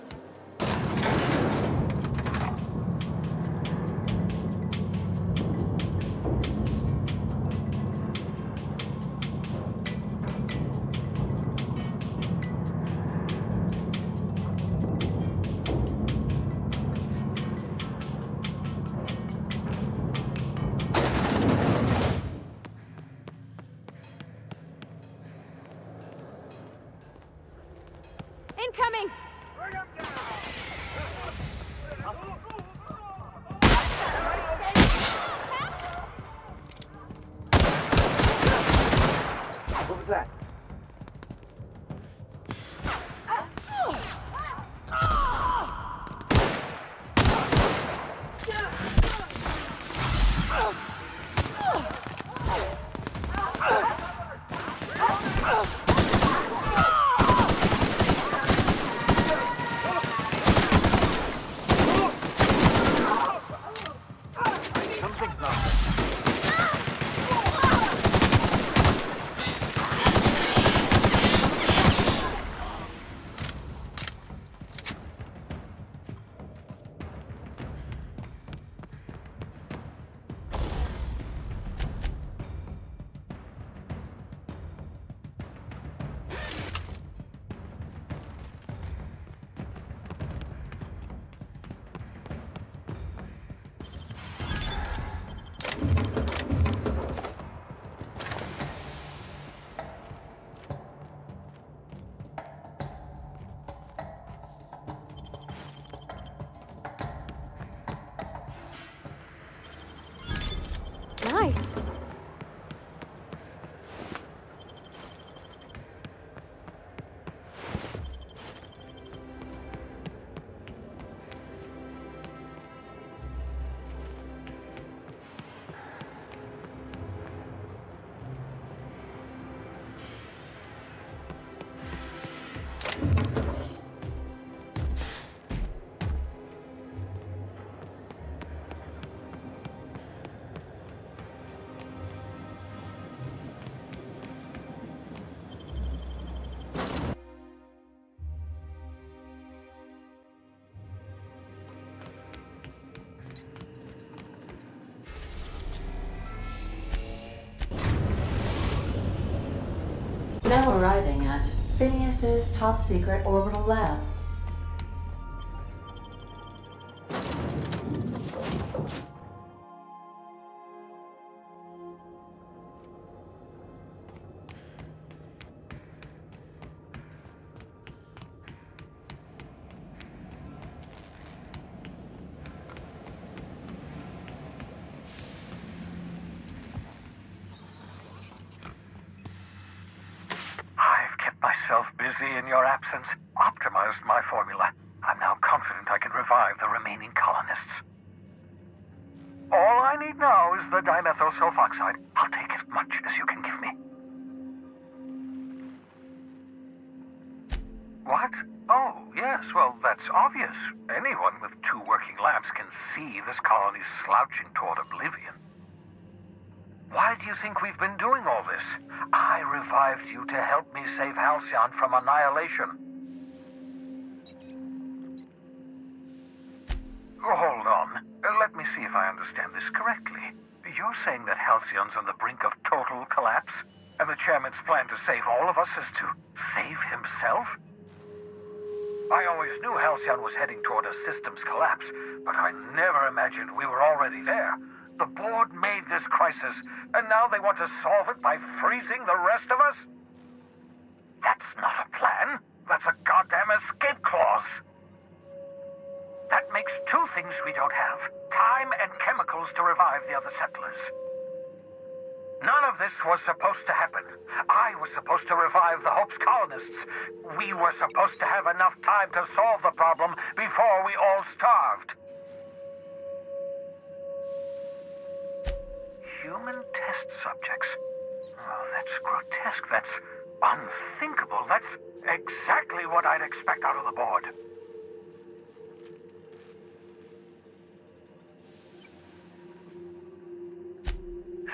Incoming! back. Something's not. Nice. Now arriving at Phineas's top secret orbital lab. I've kept myself busy in your absence, optimized my formula. I'm now confident I can revive the remaining colonists. All I need now is the dimethyl sulfoxide. I'll take as much as you can give me. What? Oh, yes, well, that's obvious. Anyone with 2 working labs can see this colony's slouching toward oblivion. Why do you think we've been doing all this? I revived you to help me save Halcyon from annihilation. Hold on. Let me see if I understand this correctly. You're saying that Halcyon's on the brink of total collapse? And the chairman's plan to save all of us is to save himself? I always knew Halcyon was heading toward a systems collapse, but I never imagined we were already there. The board made this crisis, and now they want to solve it by freezing the rest of us? That's not a plan. That's a goddamn escape clause. That makes 2 things we don't have. Time and chemicals to revive the other settlers. None of this was supposed to happen. I was supposed to revive the Hope's colonists. We were supposed to have enough time to solve the problem before we all starved. Human test subjects. Oh, that's grotesque. That's unthinkable. That's exactly what I'd expect out of the board.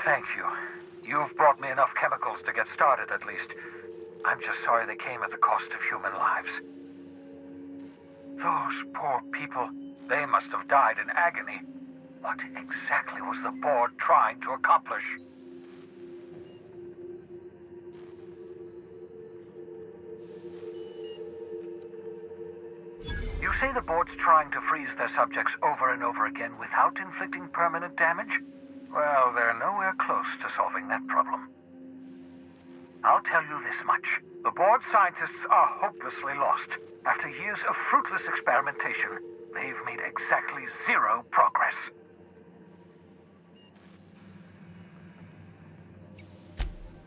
Thank you. You've brought me enough chemicals to get started, at least. I'm just sorry they came at the cost of human lives. Those poor people, they must have died in agony. What exactly was the board trying to accomplish? You say the board's trying to freeze their subjects over and over again without inflicting permanent damage? Well, they're nowhere close to solving that problem. I'll tell you this much. The board scientists are hopelessly lost. After years of fruitless experimentation, they've made exactly 0 progress.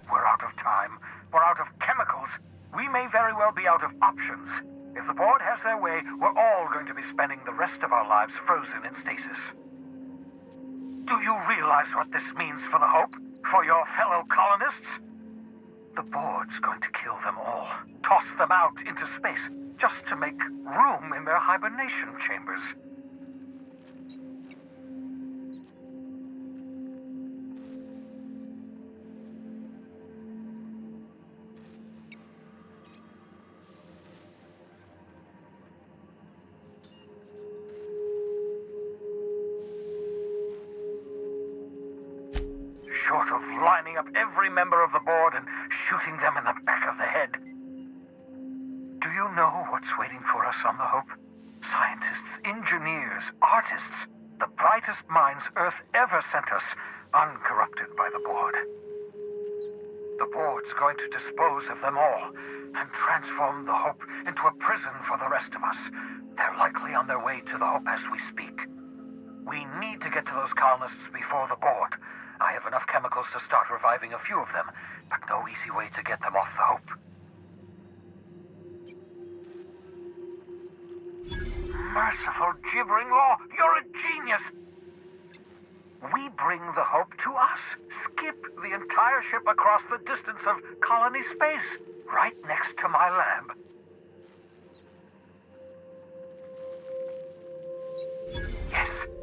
We're out of time. We're out options. If the board has their way, we're all going to be spending the rest of our lives frozen in stasis. Do you realize what this means for the Hope? For your fellow colonists? The board's going to kill them all, toss them out into space, just to make room in their hibernation chambers. Short of lining up every member of the board and shooting them in the back of the head. Do you know what's waiting for us on the Hope? Scientists, engineers, artists, the brightest minds Earth ever sent us, uncorrupted by the board. The board's going to dispose of them all and transform the Hope into a prison for the rest of us. They're likely on their way to the Hope as we speak. We need to get to those colonists before the board. I have enough chemicals to start reviving a few of them, but no easy way to get them off the Hope. Merciful gibbering law, you're a genius! We bring the Hope to us. Skip the entire ship across the distance of colony space, right next to my lab.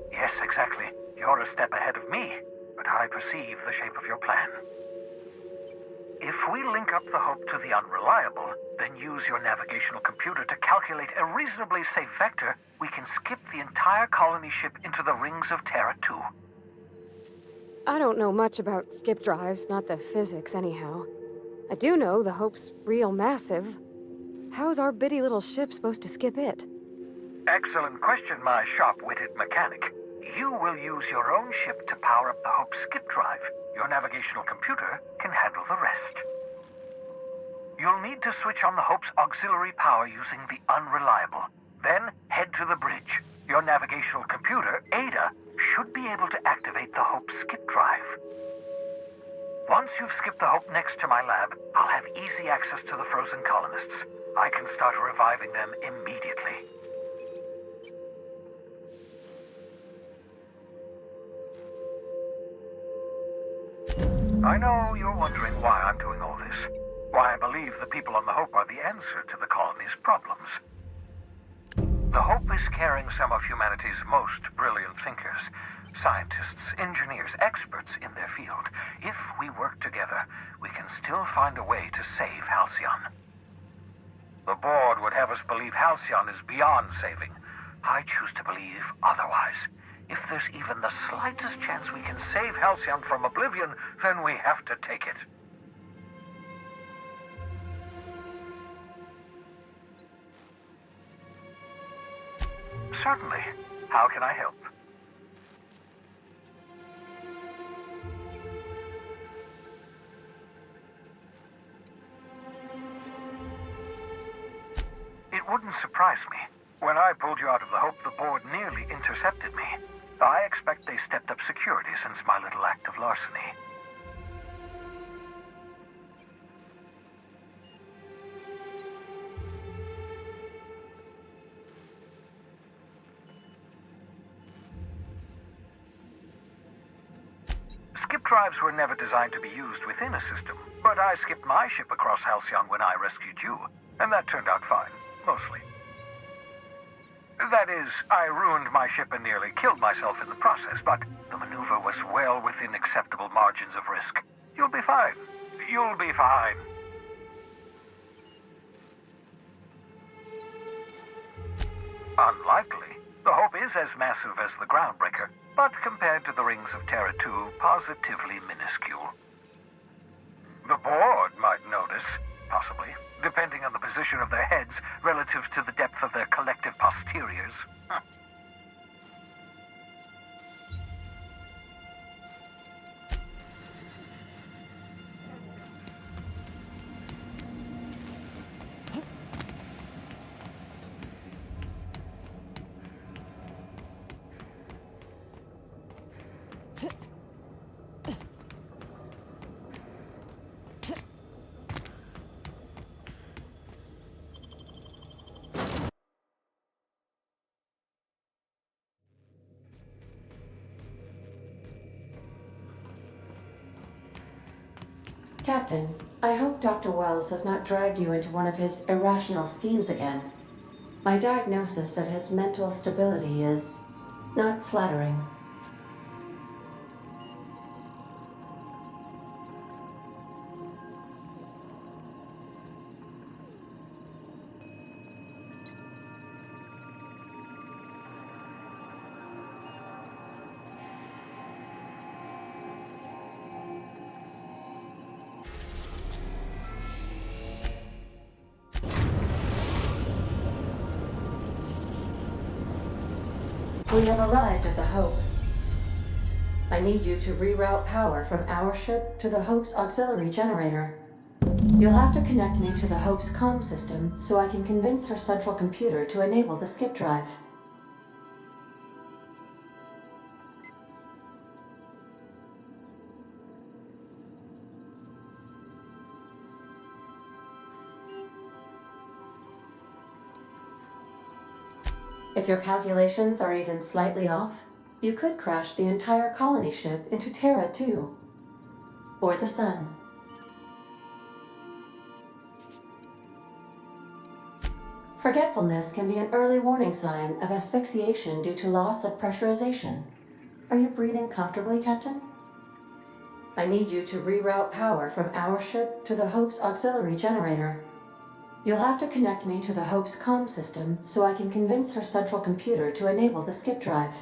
Yes, exactly. You're a step ahead of me. But I perceive the shape of your plan. If we link up the Hope to the Unreliable, then use your navigational computer to calculate a reasonably safe vector, we can skip the entire colony ship into the rings of Terra 2. I don't know much about skip drives, not the physics anyhow. I do know the Hope's real massive. How's our bitty little ship supposed to skip it? Excellent question, my sharp-witted mechanic. You will use your own ship to power up the Hope's skip drive. Your navigational computer can handle the rest. You'll need to switch on the Hope's auxiliary power using the Unreliable. Then head to the bridge. Your navigational computer, Ada, should be able to activate the Hope's skip drive. Once you've skipped the Hope next to my lab, I'll have easy access to the frozen colonists. I can start reviving them immediately. I know you're wondering why I'm doing all this. Why I believe the people on the Hope are the answer to the colony's problems. The Hope is carrying some of humanity's most brilliant thinkers, scientists, engineers, experts in their field. If we work together, we can still find a way to save Halcyon. The board would have us believe Halcyon is beyond saving. I choose to believe otherwise. If there's even the slightest chance we can save Halcyon from oblivion, then we have to take it. Certainly. How can I help? It wouldn't surprise me. When I pulled you out of the Hope, the board nearly intercepted me. I expect they stepped up security since my little act of larceny. Skip drives were never designed to be used within a system, but I skipped my ship across Halcyon when I rescued you, and that turned out fine, mostly. That is, I ruined my ship and nearly killed myself in the process, but the maneuver was well within acceptable margins of risk. You'll be fine. You'll be fine. Unlikely. The Hope is as massive as the Groundbreaker, but compared to the rings of Terra 2, positively minuscule. The board might notice, possibly, depending on the position of their heads relative to the depth of their collective posteriors. Captain, I hope Dr. Wells has not dragged you into one of his irrational schemes again. My diagnosis of his mental stability is not flattering. We have arrived at the Hope. I need you to reroute power from our ship to the Hope's auxiliary generator. You'll have to connect me to the Hope's comm system so I can convince her central computer to enable the skip drive. If your calculations are even slightly off, you could crash the entire colony ship into Terra 2. Or the Sun. Forgetfulness can be an early warning sign of asphyxiation due to loss of pressurization. Are you breathing comfortably, Captain? I need you to reroute power from our ship to the Hope's auxiliary generator. You'll have to connect me to the Hope's comm system so I can convince her central computer to enable the skip drive.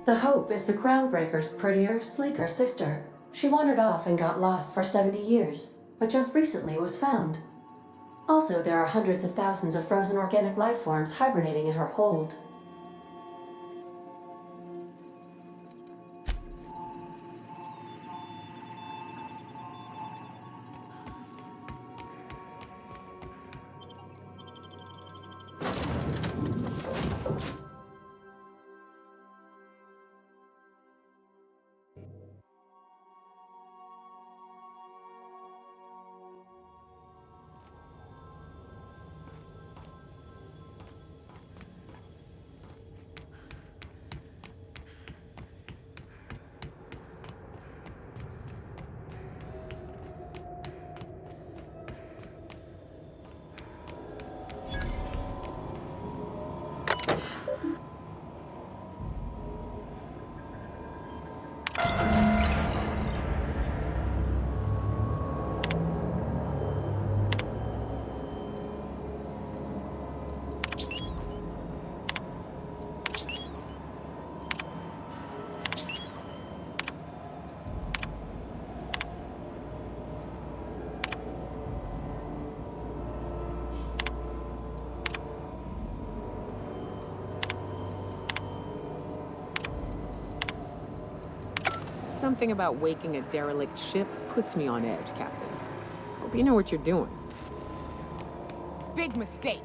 The Hope is the Groundbreaker's prettier, sleeker sister. She wandered off and got lost for 70 years, but just recently was found. Also, there are hundreds of thousands of frozen organic life forms hibernating in her hold. Something about waking a derelict ship puts me on edge, Captain. Hope you know what you're doing. Big mistake.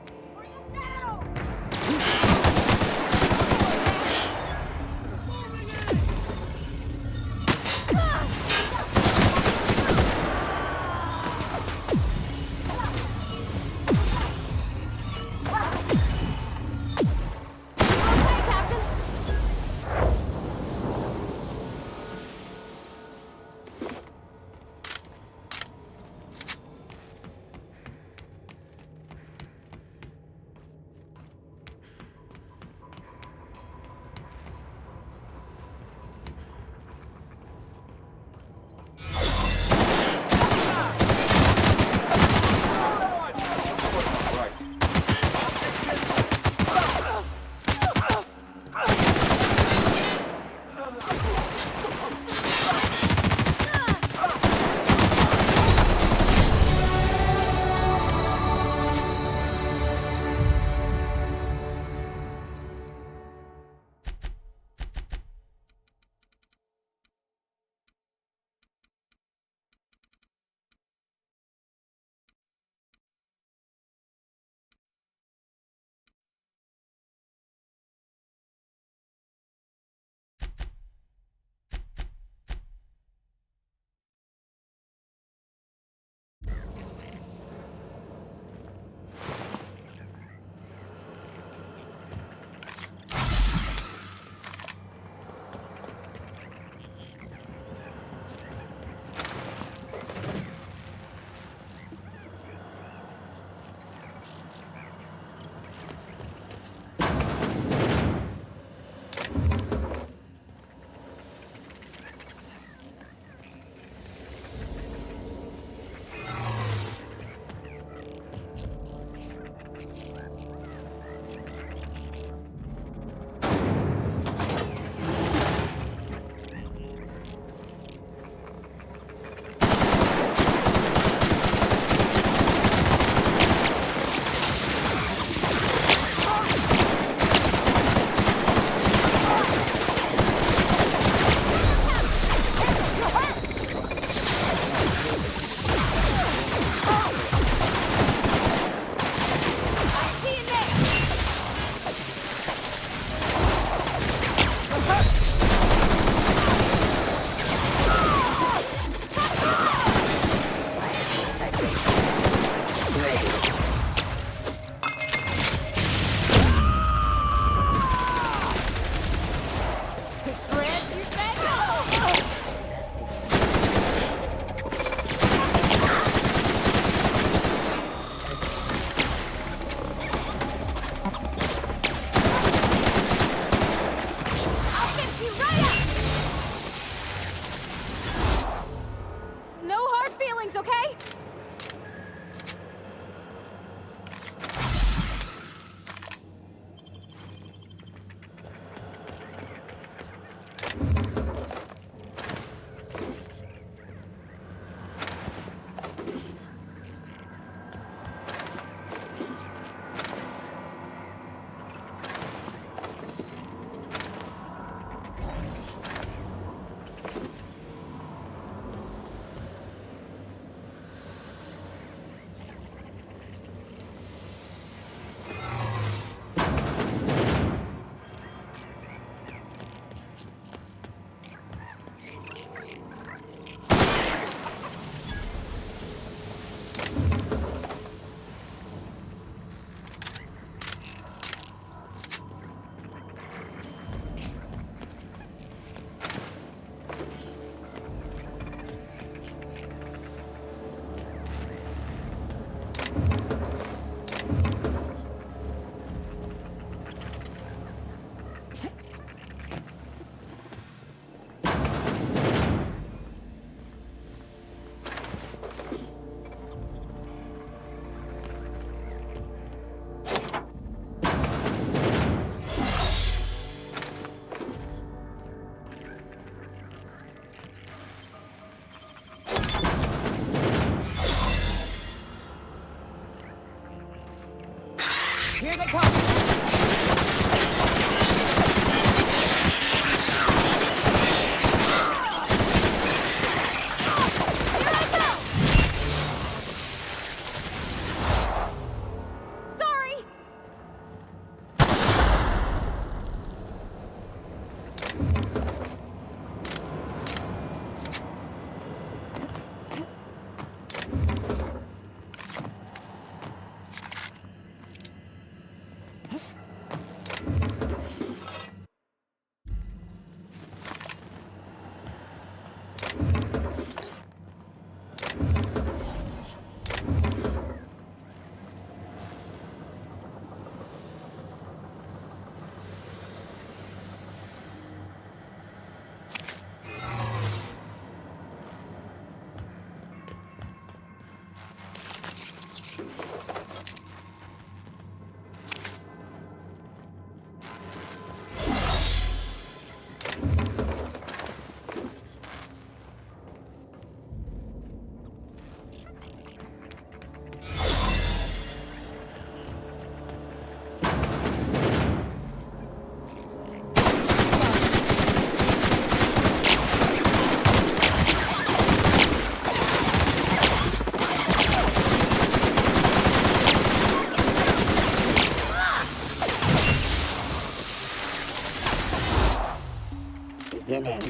beginning.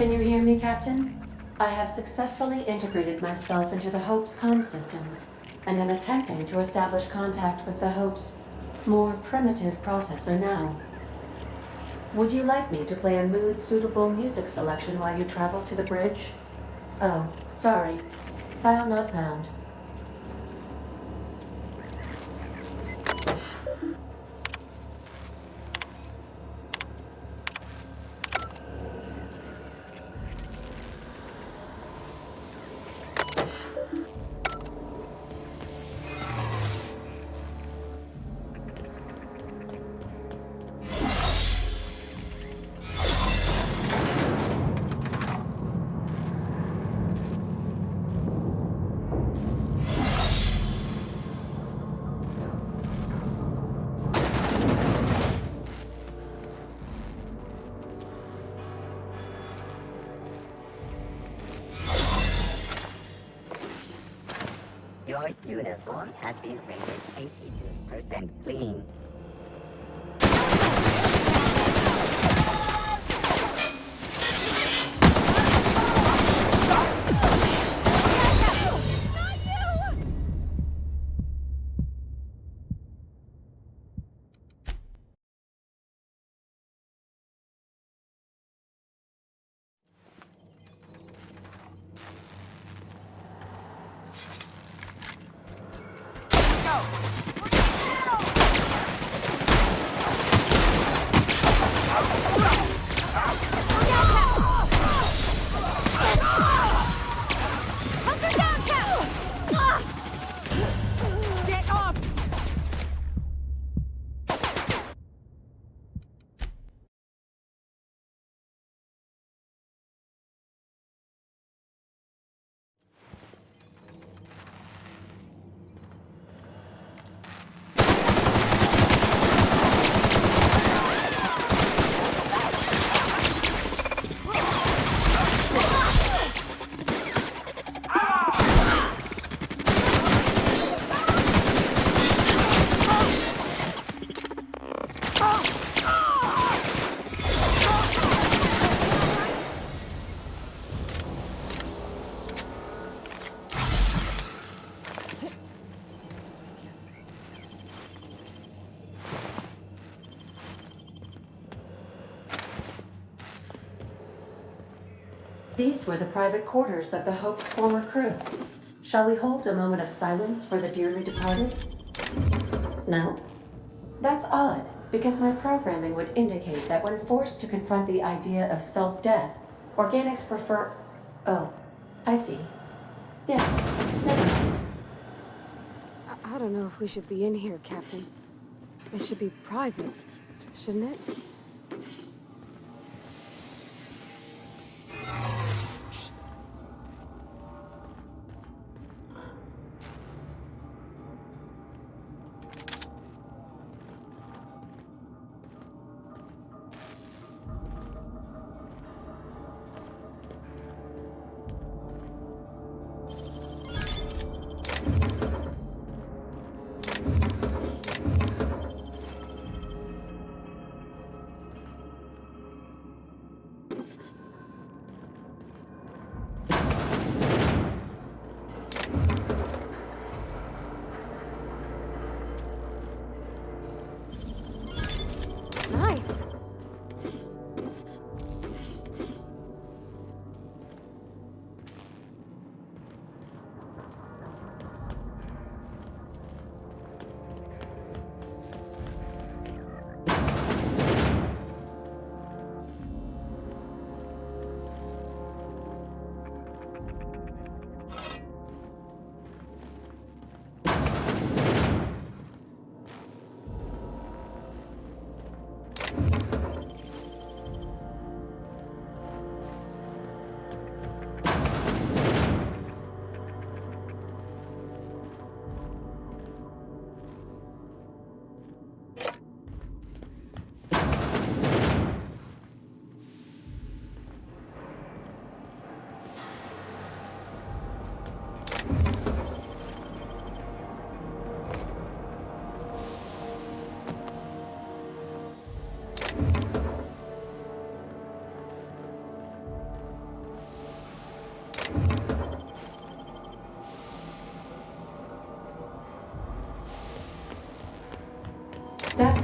Can you hear me, Captain? I have successfully integrated myself into the Hope's comm systems, and am attempting to establish contact with the Hope's more primitive processor now. Would you like me to play a mood-suitable music selection while you travel to the bridge? Oh, sorry. File not found. Your uniform has been rated 82% clean. These were the private quarters of the Hope's former crew. Shall we hold a moment of silence for the dearly departed? No? That's odd, because my programming would indicate that when forced to confront the idea of self-death, organics prefer... Oh, I see. Yes, never mind. I don't know if we should be in here, Captain. It should be private, shouldn't it?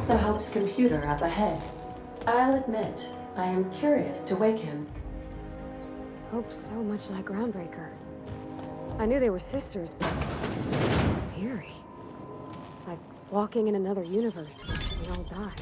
the Hope's computer up ahead. I'll admit, I am curious to wake him. Hope's so much like Groundbreaker. I knew they were sisters, but it's eerie. Like walking in another universe where we all die.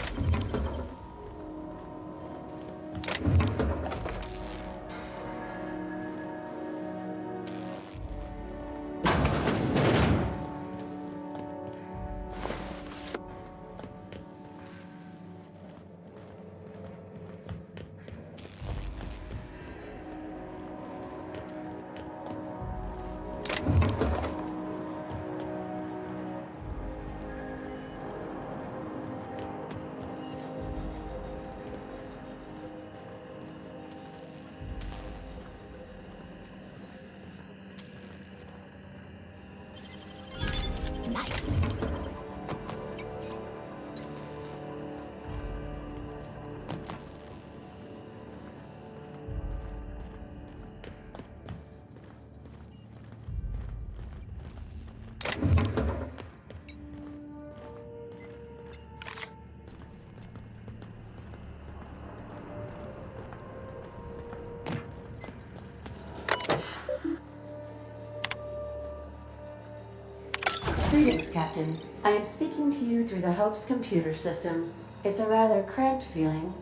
Greetings, Captain. I am speaking to you through the Hope's computer system. It's a rather cramped feeling,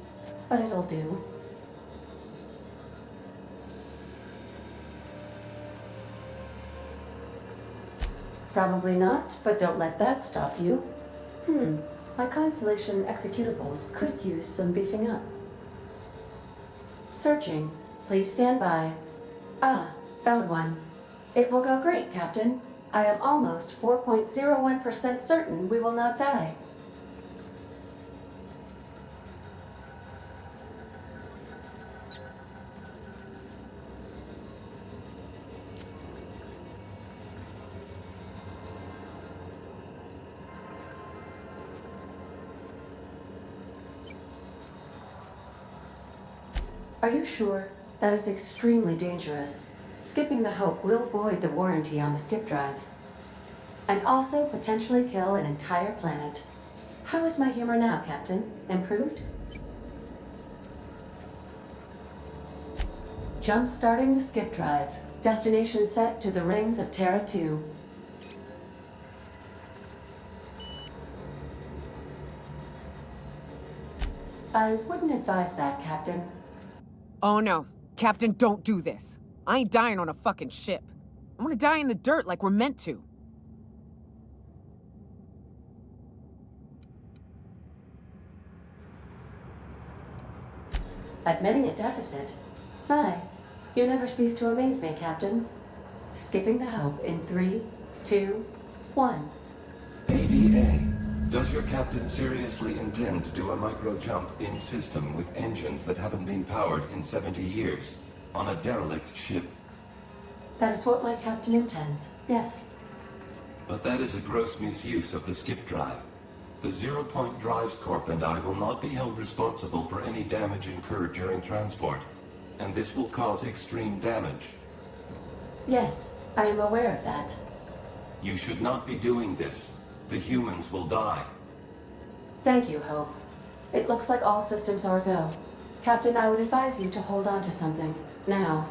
but it'll do. Probably not, but don't let that stop you. My Constellation executables could use some beefing up. Searching. Please stand by. Ah, found one. It will go great, Captain. I am almost 4.01% certain we will not die. Are you sure? That is extremely dangerous. Skipping the Hope will void the warranty on the skip drive. And also potentially kill an entire planet. How is my humor now, Captain? Improved? Jump-starting the skip drive. Destination set to the rings of Terra 2. I wouldn't advise that, Captain. Oh no. Captain, don't do this. I ain't dying on a fucking ship. I'm gonna die in the dirt like we're meant to. Admitting a deficit? My, you never cease to amaze me, Captain. Skipping the Hope in 3, 2, 1. ADA, does your captain seriously intend to do a micro-jump in system with engines that haven't been powered in 70 years? On a derelict ship? That is what my captain intends, yes. But that is a gross misuse of the skip drive. The Zero Point Drives Corp and I will not be held responsible for any damage incurred during transport, and this will cause extreme damage. Yes, I am aware of that. You should not be doing this. The humans will die. Thank you, Hope. It looks like all systems are go. Captain, I would advise you to hold on to something. Now.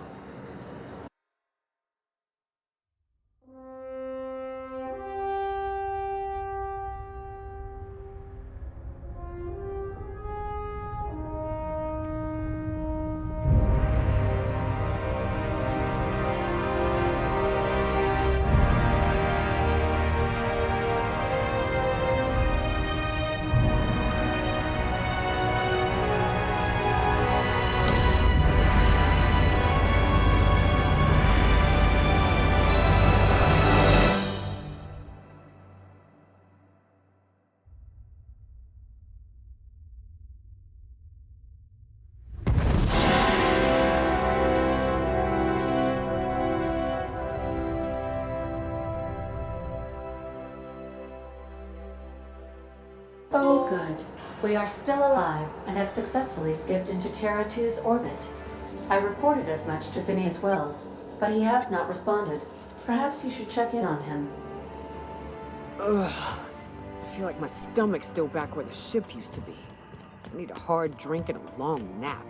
Oh, good. We are still alive and have successfully skipped into Terra 2's orbit. I reported as much to Phineas Wells, but he has not responded. Perhaps you should check in on him. Ugh. feel like my stomach's still back where the ship used to be. I need a hard drink and a long nap.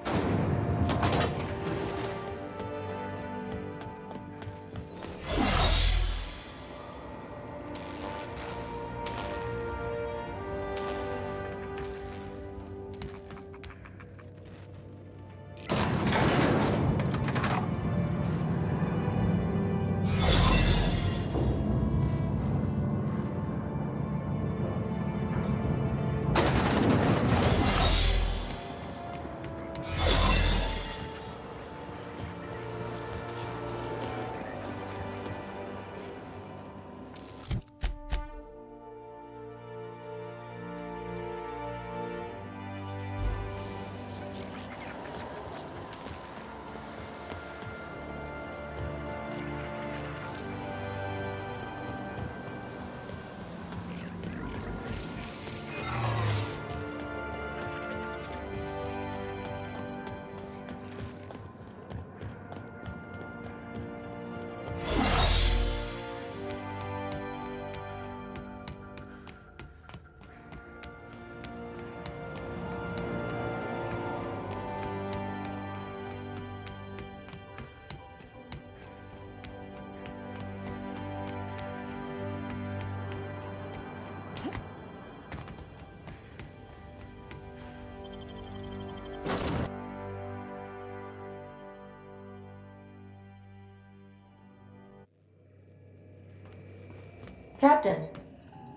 Captain!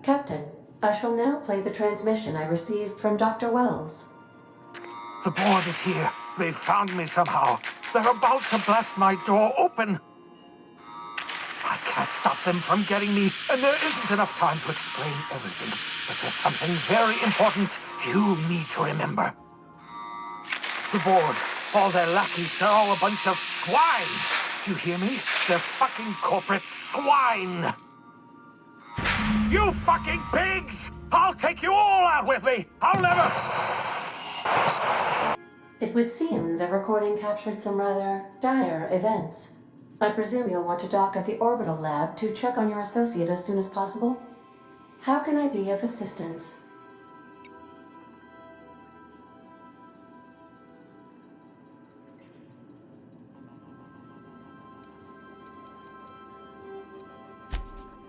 Captain, I shall now play the transmission I received from Dr. Wells. The board is here. They've found me somehow. They're about to blast my door open. I can't stop them from getting me, and there isn't enough time to explain everything. But there's something very important you need to remember. The board, all their lackeys, they're all a bunch of swine. Do you hear me? They're fucking corporate swine. You fucking pigs! I'll take you all out with me! I'll never... It would seem the recording captured some rather dire events. I presume you'll want to dock at the orbital lab to check on your associate as soon as possible? How can I be of assistance?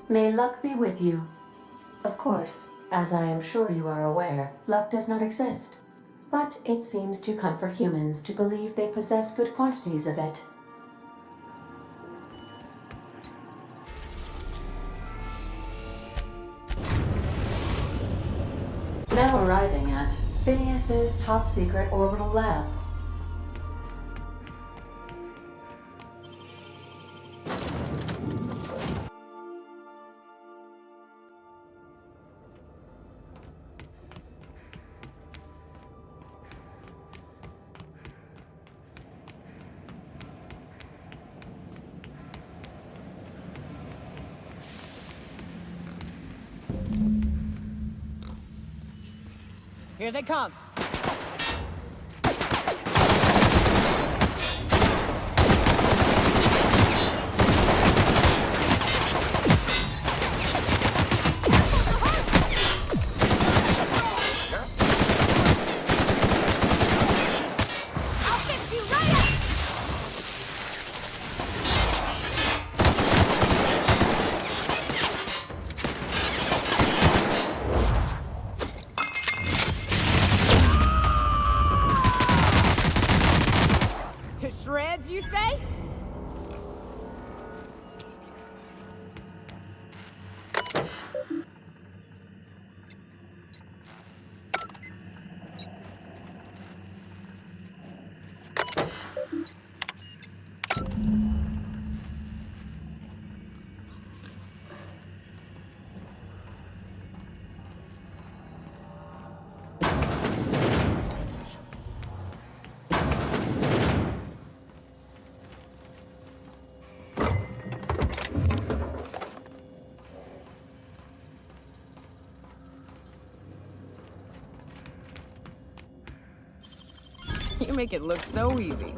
May luck be with you. Of course, as I am sure you are aware, luck does not exist. But it seems to comfort humans to believe they possess good quantities of it. Now arriving at Phineas's top-secret orbital lab. Here they come. Shreds, you say? You make it look so easy.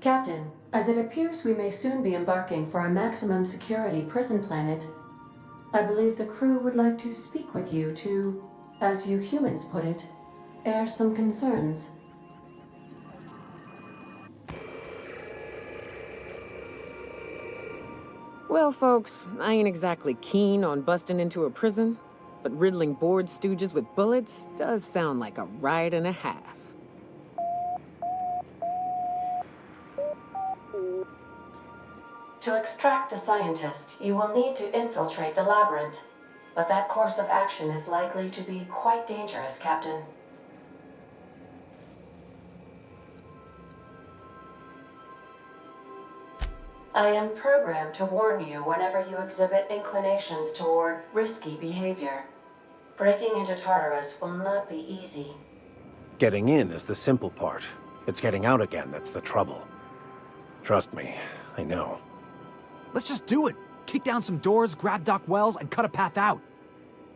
Captain, as it appears we may soon be embarking for a maximum security prison planet, I believe the crew would like to speak with you to, as you humans put it, air some concerns. Well, folks, I ain't exactly keen on busting into a prison, but riddling board stooges with bullets does sound like a ride and a half. To extract the scientist, you will need to infiltrate the labyrinth, but that course of action is likely to be quite dangerous, Captain. I am programmed to warn you whenever you exhibit inclinations toward risky behavior. Breaking into Tartarus will not be easy. Getting in is the simple part. It's getting out again that's the trouble. Trust me, I know. Let's just do it. Kick down some doors, grab Doc Wells, and cut a path out.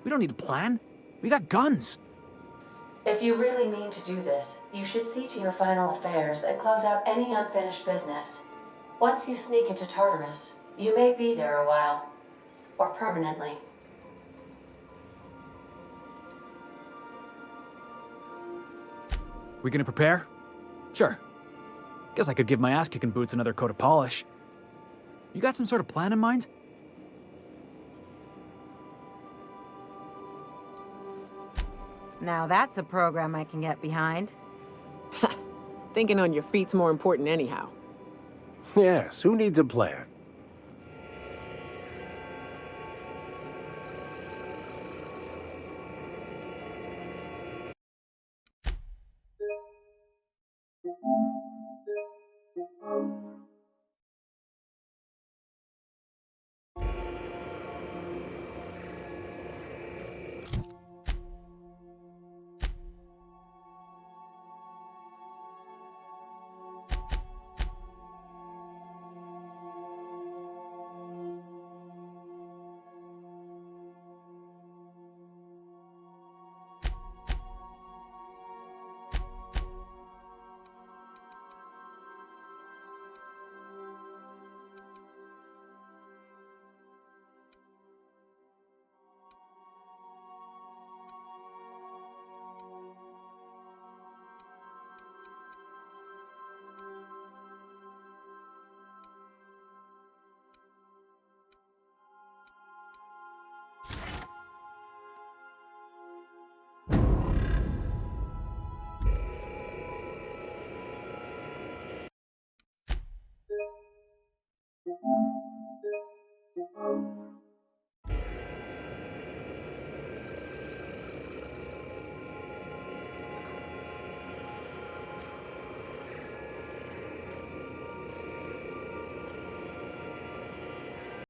We don't need a plan. We got guns. If you really mean to do this, you should see to your final affairs and close out any unfinished business. Once you sneak into Tartarus, you may be there a while. Or permanently. We gonna prepare? Sure. Guess I could give my ass-kicking boots another coat of polish. You got some sort of plan in mind? Now that's a program I can get behind. Thinking on your feet's more important anyhow. Yes, who needs a plan?